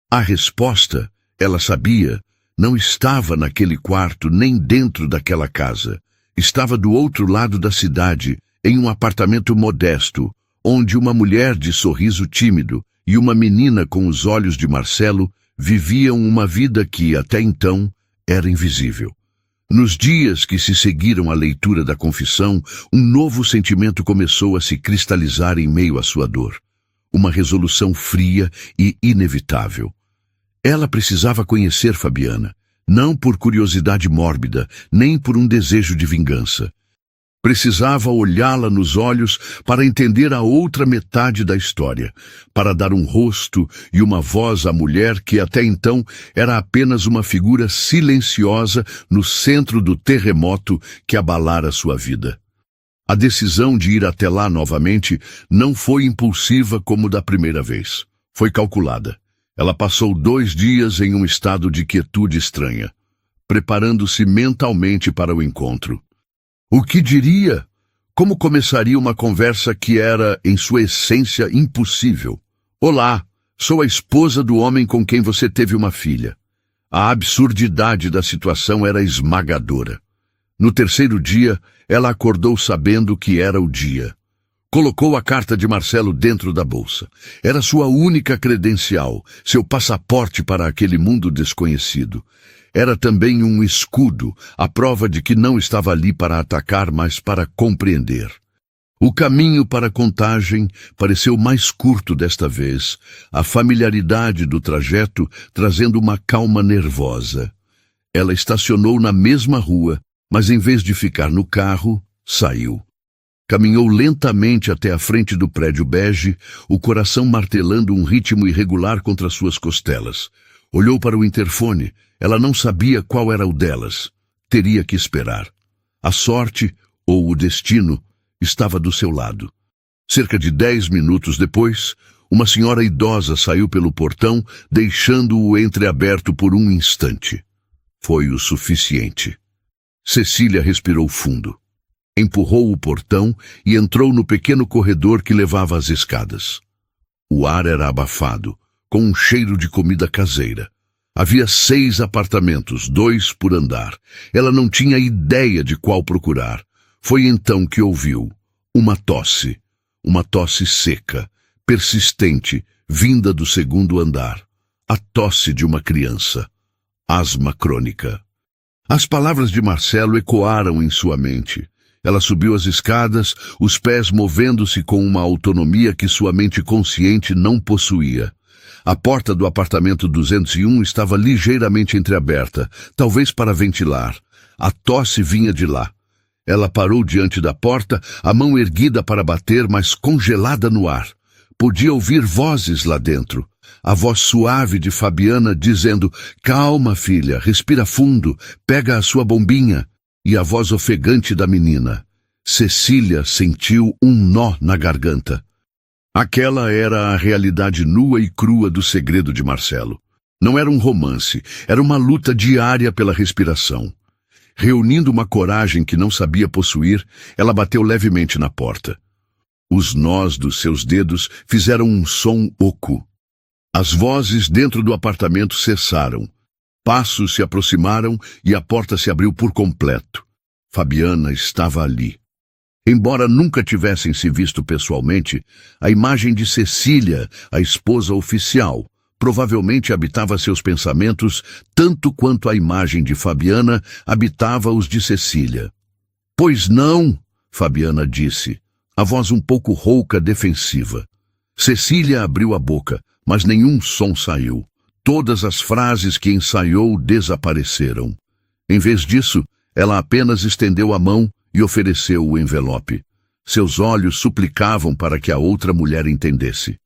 A resposta, ela sabia, não estava naquele quarto nem dentro daquela casa. Estava do outro lado da cidade, em um apartamento modesto, onde uma mulher de sorriso tímido e uma menina com os olhos de Marcelo viviam uma vida que, até então, era invisível. Nos dias que se seguiram à leitura da confissão, um novo sentimento começou a se cristalizar em meio à sua dor. Uma resolução fria e inevitável. Ela precisava conhecer Fabiana, não por curiosidade mórbida, nem por um desejo de vingança. Precisava olhá-la nos olhos para entender a outra metade da história, para dar um rosto e uma voz à mulher que até então era apenas uma figura silenciosa no centro do terremoto que abalara sua vida. A decisão de ir até lá novamente não foi impulsiva como da primeira vez. Foi calculada. Ela passou 2 dias em um estado de quietude estranha, preparando-se mentalmente para o encontro. O que diria? Como começaria uma conversa que era, em sua essência, impossível? Olá, sou a esposa do homem com quem você teve uma filha. A absurdidade da situação era esmagadora. No 3º dia, ela acordou sabendo que era o dia. Colocou a carta de Marcelo dentro da bolsa. Era sua única credencial, seu passaporte para aquele mundo desconhecido. Era também um escudo, a prova de que não estava ali para atacar, mas para compreender. O caminho para a Contagem pareceu mais curto desta vez, a familiaridade do trajeto trazendo uma calma nervosa. Ela estacionou na mesma rua, mas em vez de ficar no carro, saiu. Caminhou lentamente até a frente do prédio bege, o coração martelando um ritmo irregular contra suas costelas. Olhou para o interfone. Ela não sabia qual era o delas. Teria que esperar. A sorte, ou o destino, estava do seu lado. Cerca de 10 minutos depois, uma senhora idosa saiu pelo portão, deixando-o entreaberto por um instante. Foi o suficiente. Cecília respirou fundo. Empurrou o portão e entrou no pequeno corredor que levava às escadas. O ar era abafado, com um cheiro de comida caseira. Havia 6 apartamentos, 2 por andar. Ela não tinha ideia de qual procurar. Foi então que ouviu uma tosse seca, persistente, vinda do 2º andar. A tosse de uma criança. Asma crônica. As palavras de Marcelo ecoaram em sua mente. Ela subiu as escadas, os pés movendo-se com uma autonomia que sua mente consciente não possuía. A porta do apartamento 201 estava ligeiramente entreaberta, talvez para ventilar. A tosse vinha de lá. Ela parou diante da porta, a mão erguida para bater, mas congelada no ar. Podia ouvir vozes lá dentro. A voz suave de Fabiana dizendo: "Calma, filha, respira fundo, pega a sua bombinha." E a voz ofegante da menina. Cecília sentiu um nó na garganta. Aquela era a realidade nua e crua do segredo de Marcelo. Não era um romance, era uma luta diária pela respiração. Reunindo uma coragem que não sabia possuir, ela bateu levemente na porta. Os nós dos seus dedos fizeram um som oco. As vozes dentro do apartamento cessaram. Passos se aproximaram e a porta se abriu por completo. Fabiana estava ali. Embora nunca tivessem se visto pessoalmente, a imagem de Cecília, a esposa oficial, provavelmente habitava seus pensamentos tanto quanto a imagem de Fabiana habitava os de Cecília. "Pois não", Fabiana disse, a voz um pouco rouca, defensiva. Cecília abriu a boca, mas nenhum som saiu. Todas as frases que ensaiou desapareceram. Em vez disso, ela apenas estendeu a mão e ofereceu o envelope. Seus olhos suplicavam para que a outra mulher entendesse.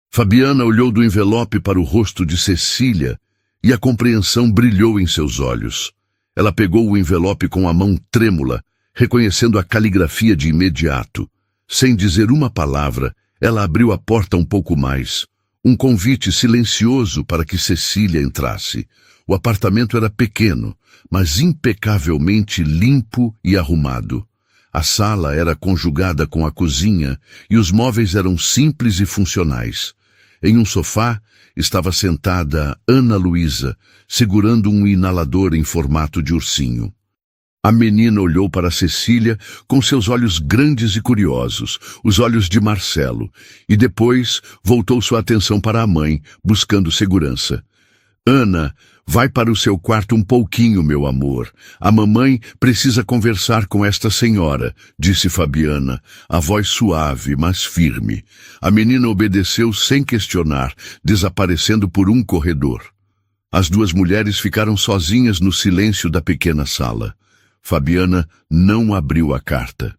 Fabiana olhou do envelope para o rosto de Cecília e a compreensão brilhou em seus olhos. Ela pegou o envelope com a mão trêmula, reconhecendo a caligrafia de imediato. Sem dizer uma palavra, ela abriu a porta um pouco mais. Um convite silencioso para que Cecília entrasse. O apartamento era pequeno, mas impecavelmente limpo e arrumado. A sala era conjugada com a cozinha e os móveis eram simples e funcionais. Em um sofá estava sentada Ana Luísa, segurando um inalador em formato de ursinho. A menina olhou para Cecília com seus olhos grandes e curiosos, os olhos de Marcelo, e depois voltou sua atenção para a mãe, buscando segurança. "Ana, vai para o seu quarto um pouquinho, meu amor. A mamãe precisa conversar com esta senhora", disse Fabiana, a voz suave, mas firme. A menina obedeceu sem questionar, desaparecendo por um corredor. As duas mulheres ficaram sozinhas no silêncio da pequena sala. Fabiana não abriu a carta.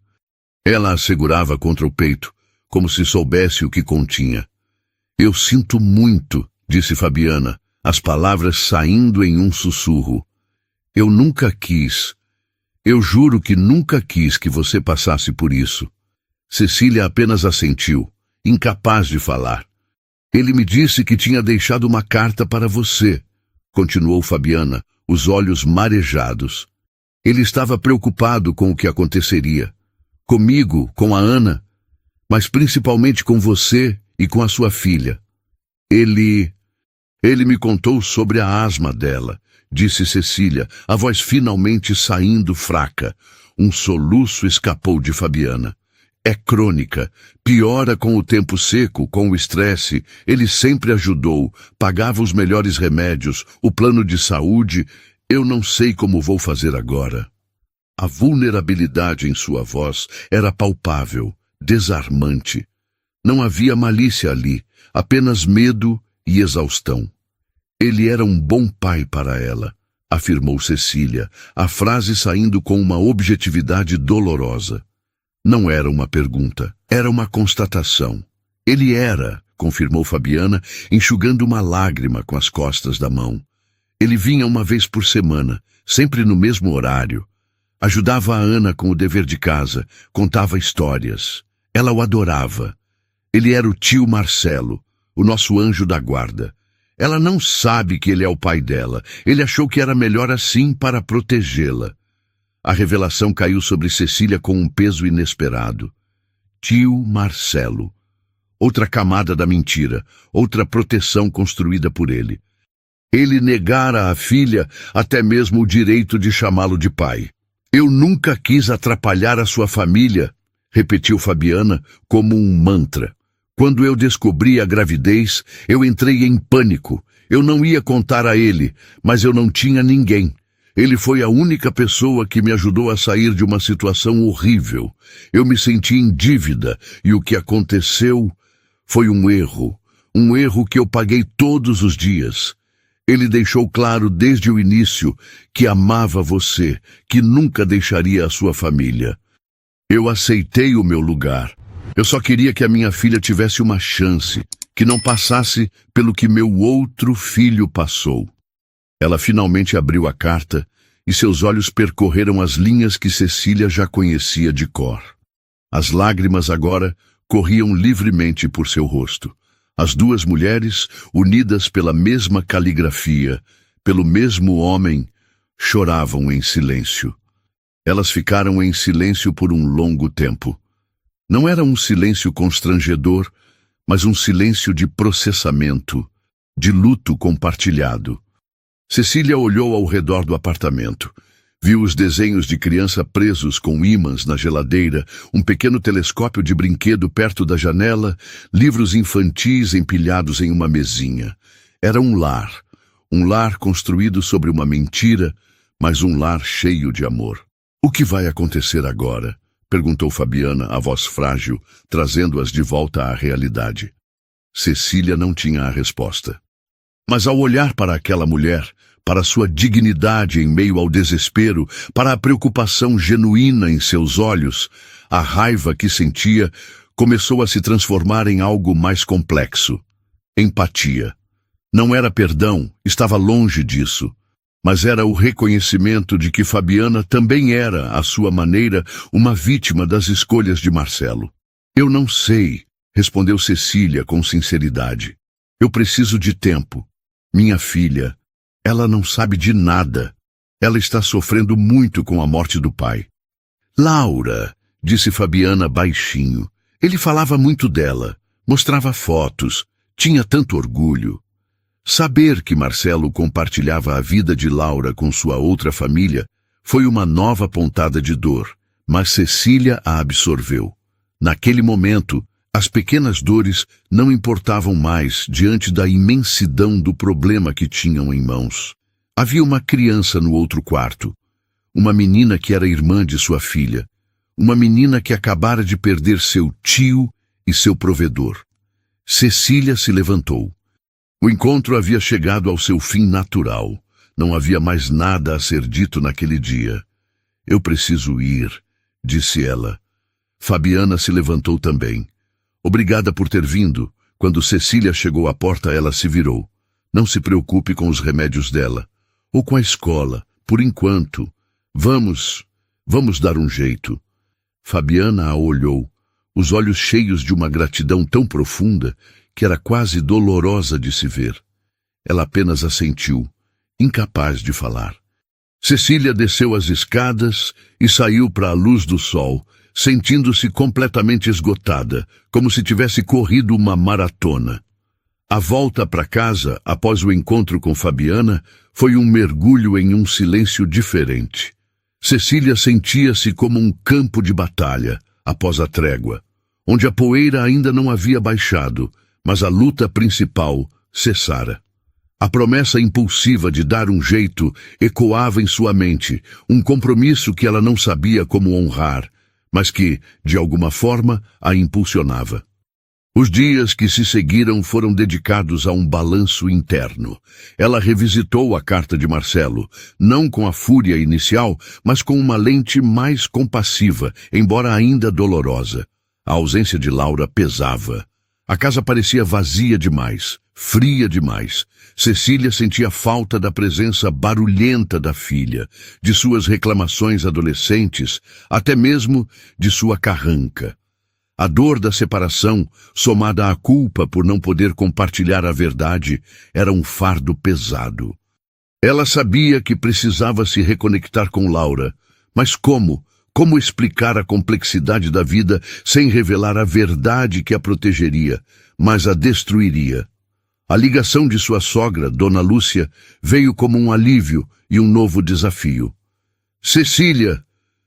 Ela a segurava contra o peito, como se soubesse o que continha. "Eu sinto muito", disse Fabiana, as palavras saindo em um sussurro. "Eu nunca quis. Eu juro que nunca quis que você passasse por isso." Cecília apenas assentiu, incapaz de falar. "Ele me disse que tinha deixado uma carta para você", continuou Fabiana, os olhos marejados. "Ele estava preocupado com o que aconteceria. Comigo, com a Ana, mas principalmente com você e com a sua filha. Ele me contou sobre a asma dela", disse Cecília, a voz finalmente saindo fraca. Um soluço escapou de Fabiana. "É crônica. Piora com o tempo seco, com o estresse. Ele sempre ajudou, pagava os melhores remédios, o plano de saúde. Eu não sei como vou fazer agora." A vulnerabilidade em sua voz era palpável, desarmante. Não havia malícia ali, apenas medo e exaustão. "Ele era um bom pai para ela", afirmou Cecília, a frase saindo com uma objetividade dolorosa. Não era uma pergunta, era uma constatação. "Ele era", confirmou Fabiana, enxugando uma lágrima com as costas da mão. "Ele vinha uma vez por semana, sempre no mesmo horário. Ajudava a Ana com o dever de casa, contava histórias. Ela o adorava. Ele era o tio Marcelo, o nosso anjo da guarda. Ela não sabe que ele é o pai dela. Ele achou que era melhor assim para protegê-la." A revelação caiu sobre Cecília com um peso inesperado. Tio Marcelo. Outra camada da mentira, outra proteção construída por ele. Ele negara à filha até mesmo o direito de chamá-lo de pai. "Eu nunca quis atrapalhar a sua família", repetiu Fabiana como um mantra. "Quando eu descobri a gravidez, eu entrei em pânico. Eu não ia contar a ele, mas eu não tinha ninguém. Ele foi a única pessoa que me ajudou a sair de uma situação horrível. Eu me senti em dívida e o que aconteceu foi um erro que eu paguei todos os dias. Ele deixou claro desde o início que amava você, que nunca deixaria a sua família. Eu aceitei o meu lugar. Eu só queria que a minha filha tivesse uma chance, que não passasse pelo que meu outro filho passou." Ela finalmente abriu a carta e seus olhos percorreram as linhas que Cecília já conhecia de cor. As lágrimas agora corriam livremente por seu rosto. As duas mulheres, unidas pela mesma caligrafia, pelo mesmo homem, choravam em silêncio. Elas ficaram em silêncio por um longo tempo. Não era um silêncio constrangedor, mas um silêncio de processamento, de luto compartilhado. Cecília olhou ao redor do apartamento. Viu os desenhos de criança presos com ímãs na geladeira, um pequeno telescópio de brinquedo perto da janela, livros infantis empilhados em uma mesinha. Era um lar construído sobre uma mentira, mas um lar cheio de amor. O que vai acontecer agora? Perguntou Fabiana, a voz frágil, trazendo-as de volta à realidade. Cecília não tinha a resposta. Mas ao olhar para aquela mulher, para sua dignidade em meio ao desespero, para a preocupação genuína em seus olhos, a raiva que sentia começou a se transformar em algo mais complexo. Empatia. Não era perdão, estava longe disso, mas era o reconhecimento de que Fabiana também era, à sua maneira, uma vítima das escolhas de Marcelo. Eu não sei, respondeu Cecília com sinceridade. Eu preciso de tempo. Minha filha, ela não sabe de nada. Ela está sofrendo muito com a morte do pai. Laura, disse Fabiana baixinho. Ele falava muito dela, mostrava fotos, tinha tanto orgulho. Saber que Marcelo compartilhava a vida de Laura com sua outra família foi uma nova pontada de dor, mas Cecília a absorveu. Naquele momento, as pequenas dores não importavam mais diante da imensidão do problema que tinham em mãos. Havia uma criança no outro quarto, uma menina que era irmã de sua filha, uma menina que acabara de perder seu tio e seu provedor. Cecília se levantou. O encontro havia chegado ao seu fim natural. Não havia mais nada a ser dito naquele dia. Eu preciso ir, disse ela. Fabiana se levantou também. Obrigada por ter vindo. Quando Cecília chegou à porta, ela se virou. Não se preocupe com os remédios dela. Ou com a escola, por enquanto. Vamos dar um jeito. Fabiana a olhou, os olhos cheios de uma gratidão tão profunda que era quase dolorosa de se ver. Ela apenas assentiu, incapaz de falar. Cecília desceu as escadas e saiu para a luz do sol, sentindo-se completamente esgotada, como se tivesse corrido uma maratona. A volta para casa, após o encontro com Fabiana, foi um mergulho em um silêncio diferente. Cecília sentia-se como um campo de batalha, após a trégua, onde a poeira ainda não havia baixado, mas a luta principal cessara. A promessa impulsiva de dar um jeito ecoava em sua mente, um compromisso que ela não sabia como honrar, mas que, de alguma forma, a impulsionava. Os dias que se seguiram foram dedicados a um balanço interno. Ela revisitou a carta de Marcelo, não com a fúria inicial, mas com uma lente mais compassiva, embora ainda dolorosa. A ausência de Laura pesava. A casa parecia vazia demais, fria demais. Cecília sentia falta da presença barulhenta da filha, de suas reclamações adolescentes, até mesmo de sua carranca. A dor da separação, somada à culpa por não poder compartilhar a verdade, era um fardo pesado. Ela sabia que precisava se reconectar com Laura, mas como? Como explicar a complexidade da vida sem revelar a verdade que a protegeria, mas a destruiria? A ligação de sua sogra, Dona Lúcia, veio como um alívio e um novo desafio. Cecília,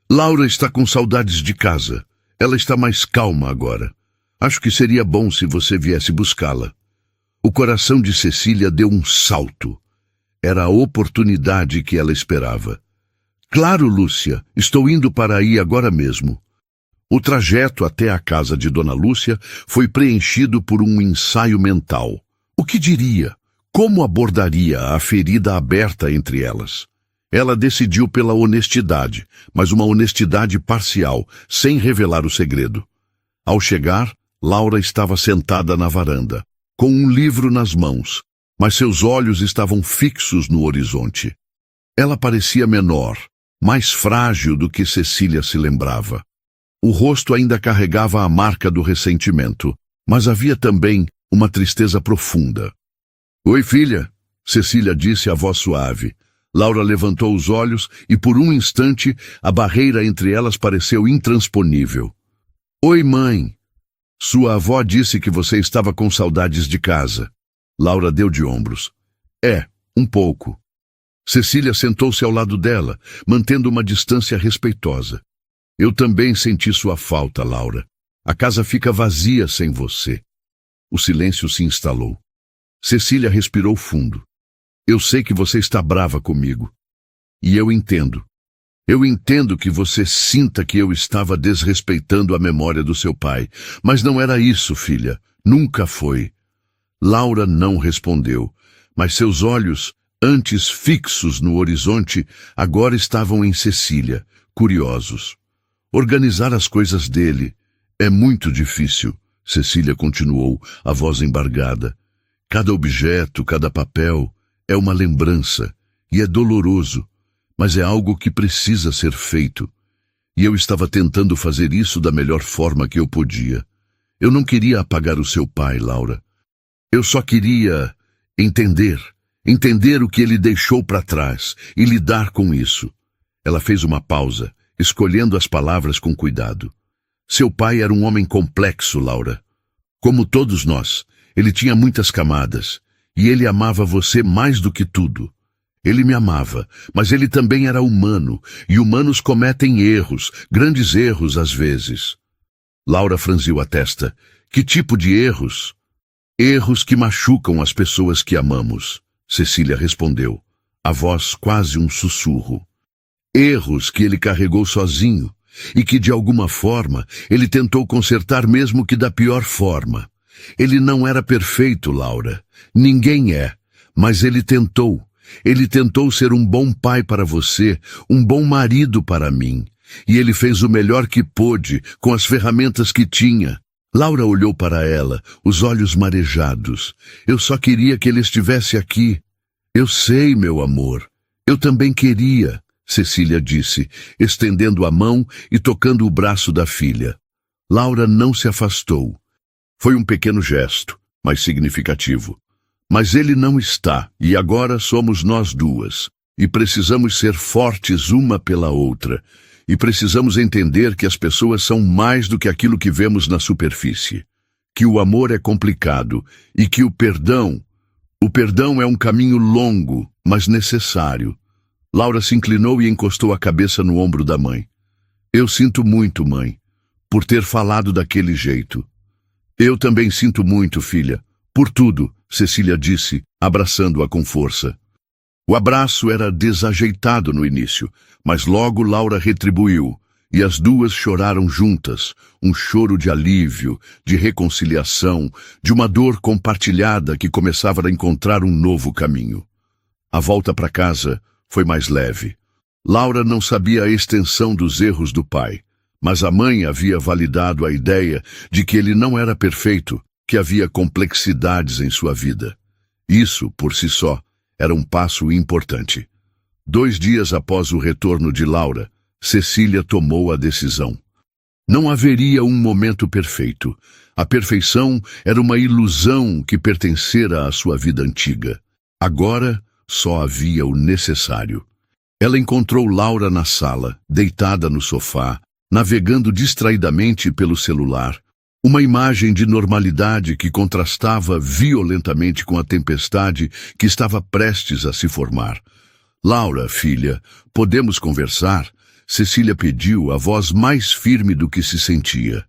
Laura está com saudades de casa. Ela está mais calma agora. Acho que seria bom se você viesse buscá-la. O coração de Cecília deu um salto. Era a oportunidade que ela esperava. Claro, Lúcia, estou indo para aí agora mesmo. O trajeto até a casa de Dona Lúcia foi preenchido por um ensaio mental. O que diria? Como abordaria a ferida aberta entre elas? Ela decidiu pela honestidade, mas uma honestidade parcial, sem revelar o segredo. Ao chegar, Laura estava sentada na varanda, com um livro nas mãos, mas seus olhos estavam fixos no horizonte. Ela parecia menor, mais frágil do que Cecília se lembrava. O rosto ainda carregava a marca do ressentimento, mas havia também uma tristeza profunda. Oi, filha, Cecília disse a voz suave. Laura levantou os olhos e, por um instante, a barreira entre elas pareceu intransponível. Oi, mãe. Sua avó disse que você estava com saudades de casa. Laura deu de ombros. Um pouco. Cecília sentou-se ao lado dela, mantendo uma distância respeitosa. Eu também senti sua falta, Laura. A casa fica vazia sem você. O silêncio se instalou. Cecília respirou fundo. Eu sei que você está brava comigo. E eu entendo. Eu entendo que você sinta que eu estava desrespeitando a memória do seu pai. Mas não era isso, filha. Nunca foi. Laura não respondeu, mas seus olhos, antes fixos no horizonte, agora estavam em Cecília, curiosos. Organizar as coisas dele é muito difícil, Cecília continuou, a voz embargada. Cada objeto, cada papel é uma lembrança, e é doloroso, mas é algo que precisa ser feito. E eu estava tentando fazer isso da melhor forma que eu podia. Eu não queria apagar o seu pai, Laura. Eu só queria entender o que ele deixou para trás e lidar com isso. Ela fez uma pausa, escolhendo as palavras com cuidado. Seu pai era um homem complexo, Laura. Como todos nós, ele tinha muitas camadas, e ele amava você mais do que tudo. Ele me amava, mas ele também era humano, e humanos cometem erros, grandes erros às vezes. Laura franziu a testa. Que tipo de erros? Erros que machucam as pessoas que amamos, Cecília respondeu, a voz quase um sussurro. Erros que ele carregou sozinho, e que de alguma forma ele tentou consertar mesmo que da pior forma. Ele não era perfeito, Laura. Ninguém é, mas ele tentou. Ele tentou ser um bom pai para você, um bom marido para mim. E ele fez o melhor que pôde, com as ferramentas que tinha. Laura olhou para ela, os olhos marejados. Eu só queria que ele estivesse aqui. Eu sei, meu amor. Eu também queria, Cecília disse, estendendo a mão e tocando o braço da filha. Laura não se afastou. Foi um pequeno gesto, mas significativo. Mas ele não está, e agora somos nós duas. E precisamos ser fortes uma pela outra. E precisamos entender que as pessoas são mais do que aquilo que vemos na superfície. Que o amor é complicado e que o perdão é um caminho longo, mas necessário. Laura se inclinou e encostou a cabeça no ombro da mãe. Eu sinto muito, mãe, por ter falado daquele jeito. Eu também sinto muito, filha, por tudo, Cecília disse, abraçando-a com força. O abraço era desajeitado no início, mas logo Laura retribuiu, e as duas choraram juntas, um choro de alívio, de reconciliação, de uma dor compartilhada que começava a encontrar um novo caminho. A volta para casa foi mais leve. Laura não sabia a extensão dos erros do pai, mas a mãe havia validado a ideia de que ele não era perfeito, que havia complexidades em sua vida. Isso, por si só, era um passo importante. 2 dias após o retorno de Laura, Cecília tomou a decisão. Não haveria um momento perfeito. A perfeição era uma ilusão que pertencera à sua vida antiga. Agora, só havia o necessário. Ela encontrou Laura na sala, deitada no sofá, navegando distraidamente pelo celular. Uma imagem de normalidade que contrastava violentamente com a tempestade que estava prestes a se formar. Laura, filha, podemos conversar? Cecília pediu, a voz mais firme do que se sentia.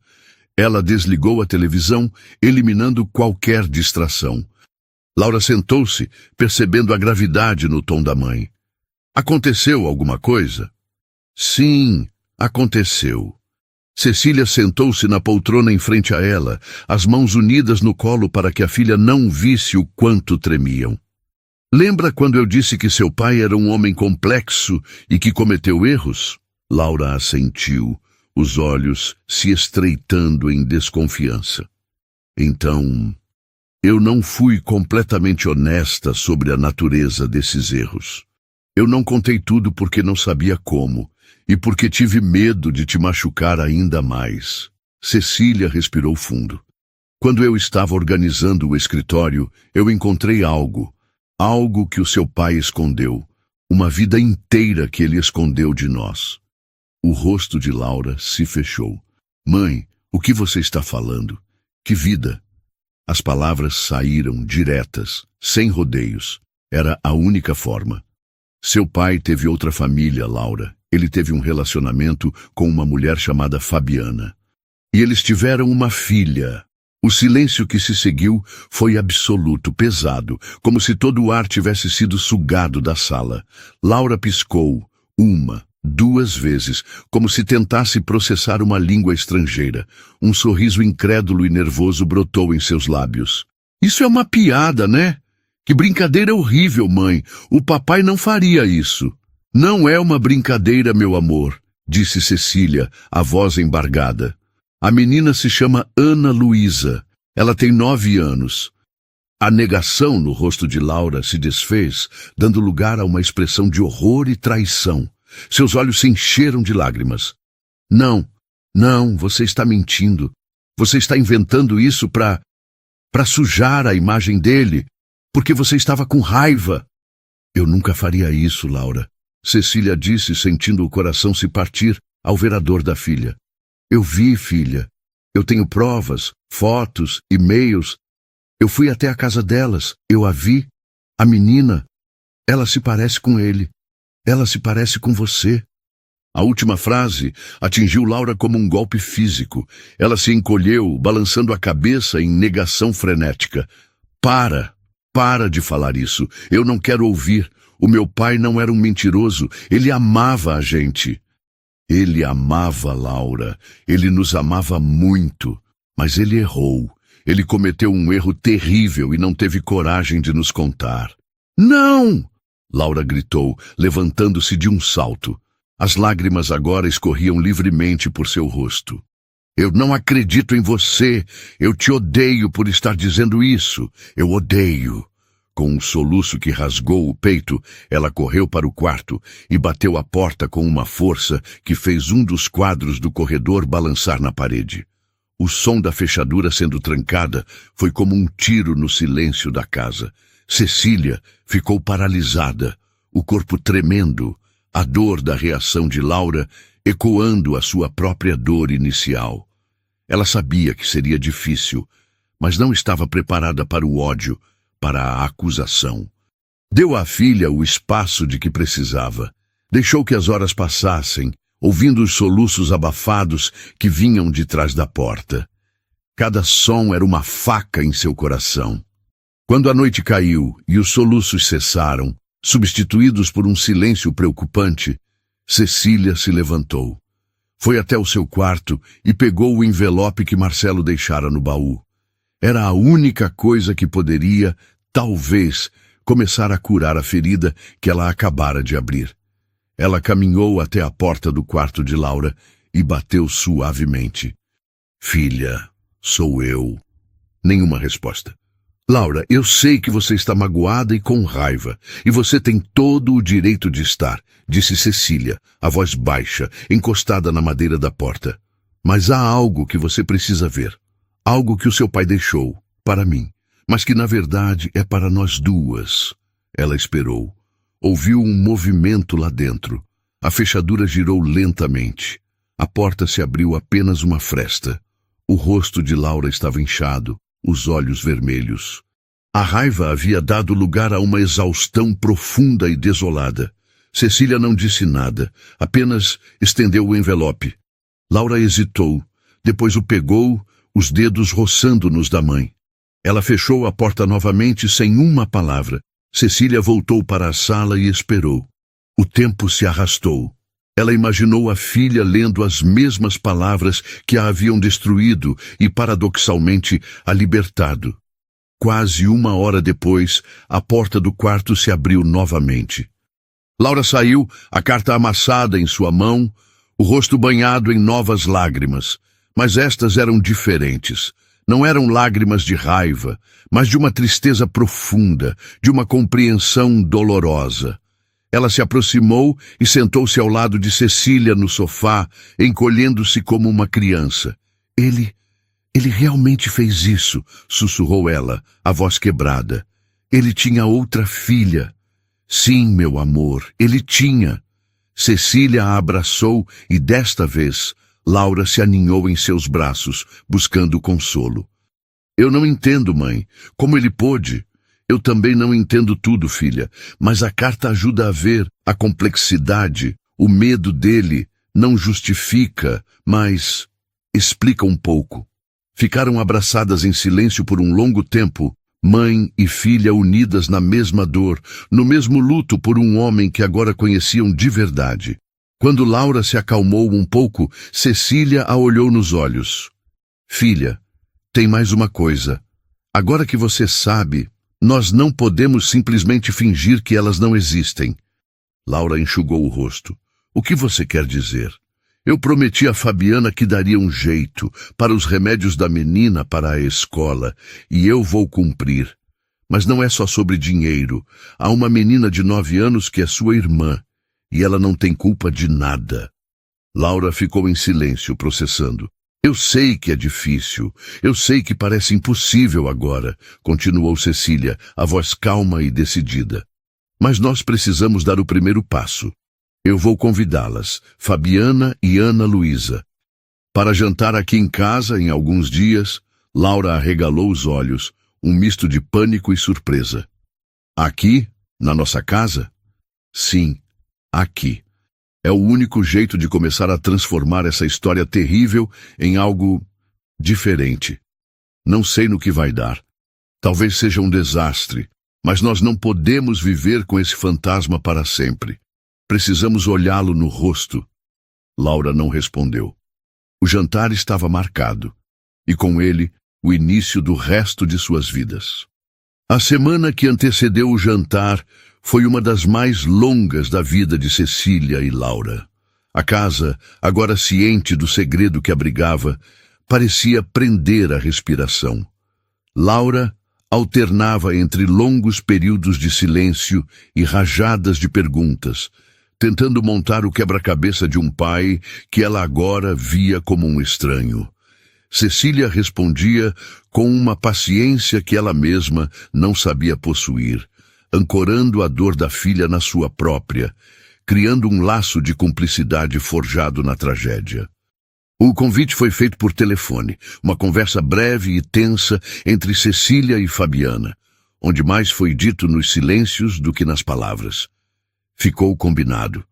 Ela desligou a televisão, eliminando qualquer distração. Laura sentou-se, percebendo a gravidade no tom da mãe. Aconteceu alguma coisa? Sim, aconteceu. Cecília sentou-se na poltrona em frente a ela, as mãos unidas no colo para que a filha não visse o quanto tremiam. Lembra quando eu disse que seu pai era um homem complexo e que cometeu erros? Laura assentiu, os olhos se estreitando em desconfiança. Então, eu não fui completamente honesta sobre a natureza desses erros. Eu não contei tudo porque não sabia como, e porque tive medo de te machucar ainda mais. Cecília respirou fundo. Quando eu estava organizando o escritório, eu encontrei algo que o seu pai escondeu, uma vida inteira que ele escondeu de nós. O rosto de Laura se fechou. Mãe, o que você está falando? Que vida? As palavras saíram diretas, sem rodeios. Era a única forma. Seu pai teve outra família, Laura. Ele teve um relacionamento com uma mulher chamada Fabiana. E eles tiveram uma filha. O silêncio que se seguiu foi absoluto, pesado, como se todo o ar tivesse sido sugado da sala. Laura piscou, uma, duas vezes, como se tentasse processar uma língua estrangeira. Um sorriso incrédulo e nervoso brotou em seus lábios. Isso é uma piada, né? Que brincadeira horrível, mãe. O papai não faria isso. Não é uma brincadeira, meu amor, disse Cecília, a voz embargada. A menina se chama Ana Luísa. Ela tem 9 anos. A negação no rosto de Laura se desfez, dando lugar a uma expressão de horror e traição. Seus olhos se encheram de lágrimas. Não, você está mentindo. Você está inventando isso para sujar a imagem dele, porque você estava com raiva. Eu nunca faria isso, Laura, Cecília disse, sentindo o coração se partir ao ver a dor da filha. Eu vi, filha. Eu tenho provas, fotos, e-mails. Eu fui até a casa delas. Eu a vi. A menina, ela se parece com ele. Ela se parece com você. A última frase atingiu Laura como um golpe físico. Ela se encolheu, balançando a cabeça em negação frenética. Para de falar isso. Eu não quero ouvir. O meu pai não era um mentiroso. Ele amava a gente. Ele amava Laura. Ele nos amava muito. Mas ele errou. Ele cometeu um erro terrível e não teve coragem de nos contar. Não! Laura gritou, levantando-se de um salto. As lágrimas agora escorriam livremente por seu rosto. Eu não acredito em você. Eu te odeio por estar dizendo isso. Eu odeio. Com um soluço que rasgou o peito, ela correu para o quarto e bateu a porta com uma força que fez um dos quadros do corredor balançar na parede. O som da fechadura sendo trancada foi como um tiro no silêncio da casa. Cecília ficou paralisada, o corpo tremendo, a dor da reação de Laura ecoando a sua própria dor inicial. Ela sabia que seria difícil, mas não estava preparada para o ódio, para a acusação. Deu à filha o espaço de que precisava. Deixou que as horas passassem, ouvindo os soluços abafados que vinham de trás da porta. Cada som era uma faca em seu coração. Quando a noite caiu e os soluços cessaram, substituídos por um silêncio preocupante, Cecília se levantou. Foi até o seu quarto e pegou o envelope que Marcelo deixara no baú. Era a única coisa que poderia, talvez, começar a curar a ferida que ela acabara de abrir. Ela caminhou até a porta do quarto de Laura e bateu suavemente. Filha, sou eu. Nenhuma resposta. Laura, eu sei que você está magoada e com raiva, e você tem todo o direito de estar, disse Cecília, a voz baixa, encostada na madeira da porta. Mas há algo que você precisa ver. Algo que o seu pai deixou, para mim, mas que na verdade é para nós duas. Ela esperou. Ouviu um movimento lá dentro. A fechadura girou lentamente. A porta se abriu apenas uma fresta. O rosto de Laura estava inchado, os olhos vermelhos. A raiva havia dado lugar a uma exaustão profunda e desolada. Cecília não disse nada, apenas estendeu o envelope. Laura hesitou, depois o pegou, os dedos roçando-nos da mãe. Ela fechou a porta novamente sem uma palavra. Cecília voltou para a sala e esperou. O tempo se arrastou. Ela imaginou a filha lendo as mesmas palavras que a haviam destruído e, paradoxalmente, a libertado. Quase 1 hora depois, a porta do quarto se abriu novamente. Laura saiu, a carta amassada em sua mão, o rosto banhado em novas lágrimas. Mas estas eram diferentes. Não eram lágrimas de raiva, mas de uma tristeza profunda, de uma compreensão dolorosa. Ela se aproximou e sentou-se ao lado de Cecília no sofá, encolhendo-se como uma criança. Ele realmente fez isso, sussurrou ela, a voz quebrada. Ele tinha outra filha. Sim, meu amor, ele tinha. Cecília a abraçou e, desta vez, Laura se aninhou em seus braços, buscando consolo. Eu não entendo, mãe. Como ele pôde? Eu também não entendo tudo, filha, mas a carta ajuda a ver a complexidade. O medo dele não justifica, mas explica um pouco. Ficaram abraçadas em silêncio por um longo tempo, mãe e filha unidas na mesma dor, no mesmo luto por um homem que agora conheciam de verdade. Quando Laura se acalmou um pouco, Cecília a olhou nos olhos. Filha, tem mais uma coisa. Agora que você sabe, nós não podemos simplesmente fingir que elas não existem. Laura enxugou o rosto. O que você quer dizer? Eu prometi a Fabiana que daria um jeito para os remédios da menina para a escola, e eu vou cumprir. Mas não é só sobre dinheiro. Há uma menina de 9 anos que é sua irmã, e ela não tem culpa de nada. Laura ficou em silêncio, processando. Eu sei que é difícil, eu sei que parece impossível agora, continuou Cecília, a voz calma e decidida. Mas nós precisamos dar o primeiro passo. Eu vou convidá-las, Fabiana e Ana Luísa. Para jantar aqui em casa, em alguns dias, Laura arregalou os olhos, um misto de pânico e surpresa. Aqui, na nossa casa? Sim, aqui. É o único jeito de começar a transformar essa história terrível em algo diferente. Não sei no que vai dar. Talvez seja um desastre, mas nós não podemos viver com esse fantasma para sempre. Precisamos olhá-lo no rosto. Laura não respondeu. O jantar estava marcado, e com ele, o início do resto de suas vidas. A semana que antecedeu o jantar foi uma das mais longas da vida de Cecília e Laura. A casa, agora ciente do segredo que abrigava, parecia prender a respiração. Laura alternava entre longos períodos de silêncio e rajadas de perguntas, tentando montar o quebra-cabeça de um pai que ela agora via como um estranho. Cecília respondia com uma paciência que ela mesma não sabia possuir, ancorando a dor da filha na sua própria, criando um laço de cumplicidade forjado na tragédia. O convite foi feito por telefone, uma conversa breve e tensa entre Cecília e Fabiana, onde mais foi dito nos silêncios do que nas palavras. Ficou combinado.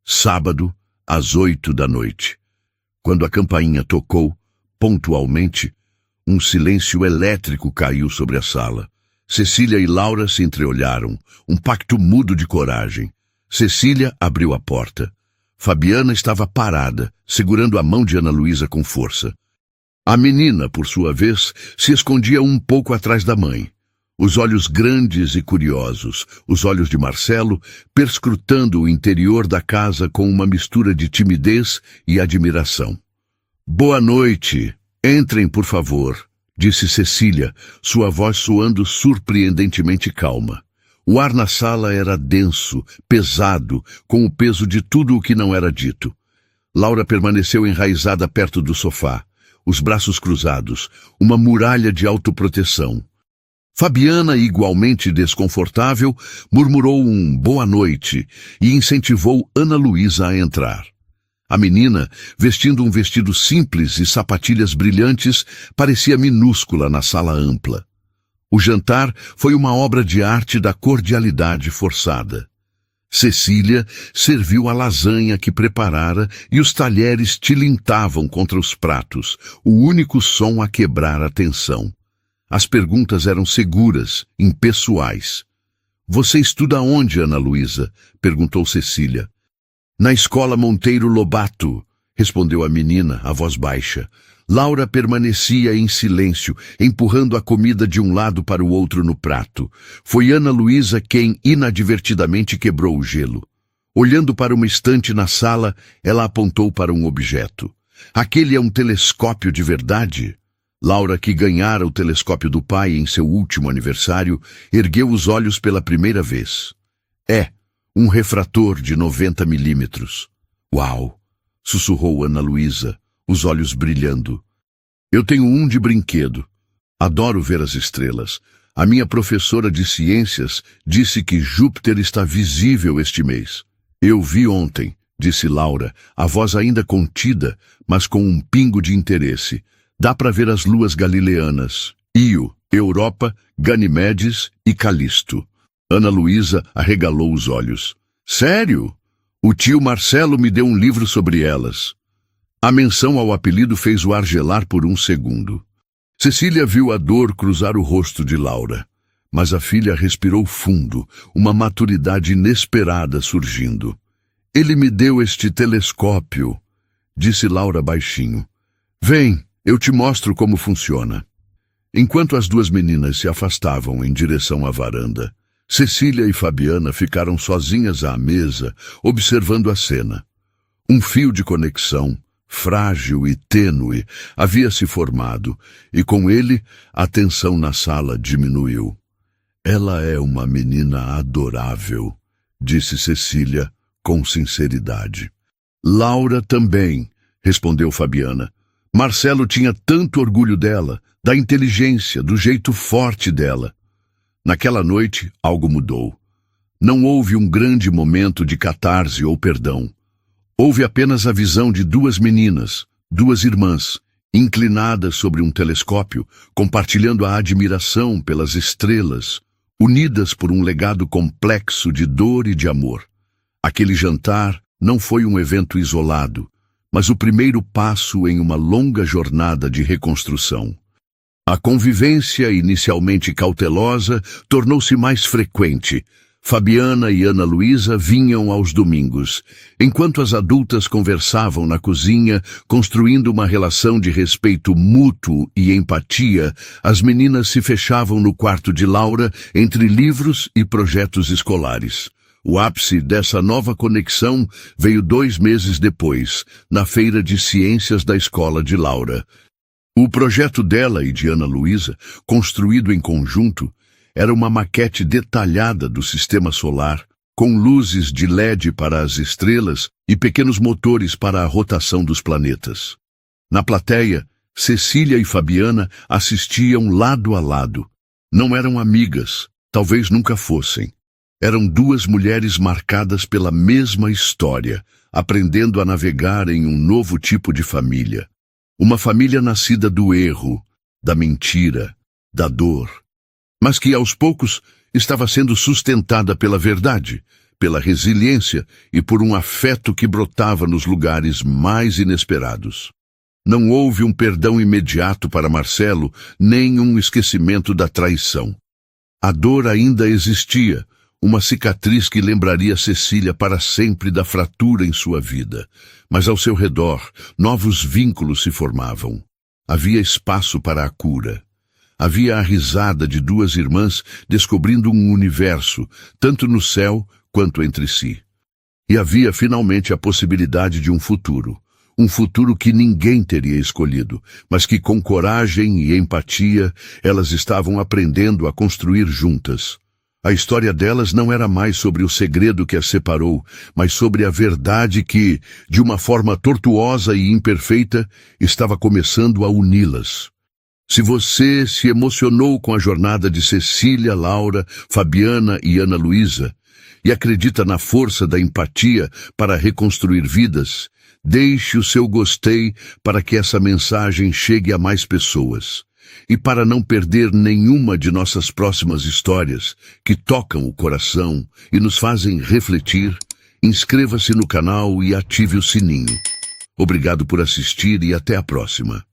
Sábado, às 8 da noite. Quando a campainha tocou, pontualmente, um silêncio elétrico caiu sobre a sala. Cecília e Laura se entreolharam, um pacto mudo de coragem. Cecília abriu a porta. Fabiana estava parada, segurando a mão de Ana Luísa com força. A menina, por sua vez, se escondia um pouco atrás da mãe. Os olhos grandes e curiosos, os olhos de Marcelo, perscrutando o interior da casa com uma mistura de timidez e admiração. Boa noite. Entrem, por favor, disse Cecília, sua voz soando surpreendentemente calma. O ar na sala era denso, pesado, com o peso de tudo o que não era dito. Laura permaneceu enraizada perto do sofá, os braços cruzados, uma muralha de autoproteção. Fabiana, igualmente desconfortável, murmurou um boa noite e incentivou Ana Luísa a entrar. A menina, vestindo um vestido simples e sapatilhas brilhantes, parecia minúscula na sala ampla. O jantar foi uma obra de arte da cordialidade forçada. Cecília serviu a lasanha que preparara e os talheres tilintavam contra os pratos, o único som a quebrar a tensão. As perguntas eram seguras, impessoais. Você estuda onde, Ana Luísa? Perguntou Cecília. Na escola Monteiro Lobato, respondeu a menina, a voz baixa. Laura permanecia em silêncio, empurrando a comida de um lado para o outro no prato. Foi Ana Luísa quem inadvertidamente quebrou o gelo. Olhando para uma estante na sala, ela apontou para um objeto. Aquele é um telescópio de verdade? Laura, que ganhara o telescópio do pai em seu último aniversário, ergueu os olhos pela primeira vez. É, um refrator de 90 milímetros. Uau! Sussurrou Ana Luísa, os olhos brilhando. Eu tenho um de brinquedo. Adoro ver as estrelas. A minha professora de ciências disse que Júpiter está visível este mês. Eu vi ontem, disse Laura, a voz ainda contida, mas com um pingo de interesse. Dá para ver as luas galileanas. Io, Europa, Ganimedes e Calisto. Ana Luísa arregalou os olhos. Sério? O tio Marcelo me deu um livro sobre elas. A menção ao apelido fez o ar gelar por um segundo. Cecília viu a dor cruzar o rosto de Laura, mas a filha respirou fundo, uma maturidade inesperada surgindo. Ele me deu este telescópio, disse Laura baixinho. Vem, eu te mostro como funciona. Enquanto as duas meninas se afastavam em direção à varanda, Cecília e Fabiana ficaram sozinhas à mesa, observando a cena. Um fio de conexão, frágil e tênue, havia se formado, e com ele a tensão na sala diminuiu. Ela é uma menina adorável, disse Cecília com sinceridade. Laura também, respondeu Fabiana. Marcelo tinha tanto orgulho dela, da inteligência, do jeito forte dela. Naquela noite, algo mudou. Não houve um grande momento de catarse ou perdão. Houve apenas a visão de duas meninas, duas irmãs, inclinadas sobre um telescópio, compartilhando a admiração pelas estrelas, unidas por um legado complexo de dor e de amor. Aquele jantar não foi um evento isolado, mas o primeiro passo em uma longa jornada de reconstrução. A convivência, inicialmente cautelosa, tornou-se mais frequente. Fabiana e Ana Luísa vinham aos domingos, enquanto as adultas conversavam na cozinha, construindo uma relação de respeito mútuo e empatia. As meninas se fechavam no quarto de Laura, entre livros e projetos escolares. O ápice dessa nova conexão veio 2 meses depois, na Feira de Ciências da escola de Laura. O projeto dela e de Ana Luísa, construído em conjunto, era uma maquete detalhada do sistema solar, com luzes de LED para as estrelas e pequenos motores para a rotação dos planetas. Na plateia, Cecília e Fabiana assistiam lado a lado. Não eram amigas, talvez nunca fossem. Eram duas mulheres marcadas pela mesma história, aprendendo a navegar em um novo tipo de família. Uma família nascida do erro, da mentira, da dor, mas que aos poucos estava sendo sustentada pela verdade, pela resiliência e por um afeto que brotava nos lugares mais inesperados. Não houve um perdão imediato para Marcelo, nem um esquecimento da traição. A dor ainda existia, uma cicatriz que lembraria Cecília para sempre da fratura em sua vida, mas ao seu redor novos vínculos se formavam. Havia espaço para a cura. Havia a risada de duas irmãs descobrindo um universo, tanto no céu quanto entre si. E havia finalmente a possibilidade de um futuro que ninguém teria escolhido, mas que com coragem e empatia elas estavam aprendendo a construir juntas. A história delas não era mais sobre o segredo que as separou, mas sobre a verdade que, de uma forma tortuosa e imperfeita, estava começando a uni-las. Se você se emocionou com a jornada de Cecília, Laura, Fabiana e Ana Luísa, e acredita na força da empatia para reconstruir vidas, deixe o seu gostei para que essa mensagem chegue a mais pessoas. E para não perder nenhuma de nossas próximas histórias, que tocam o coração e nos fazem refletir, inscreva-se no canal e ative o sininho. Obrigado por assistir e até a próxima.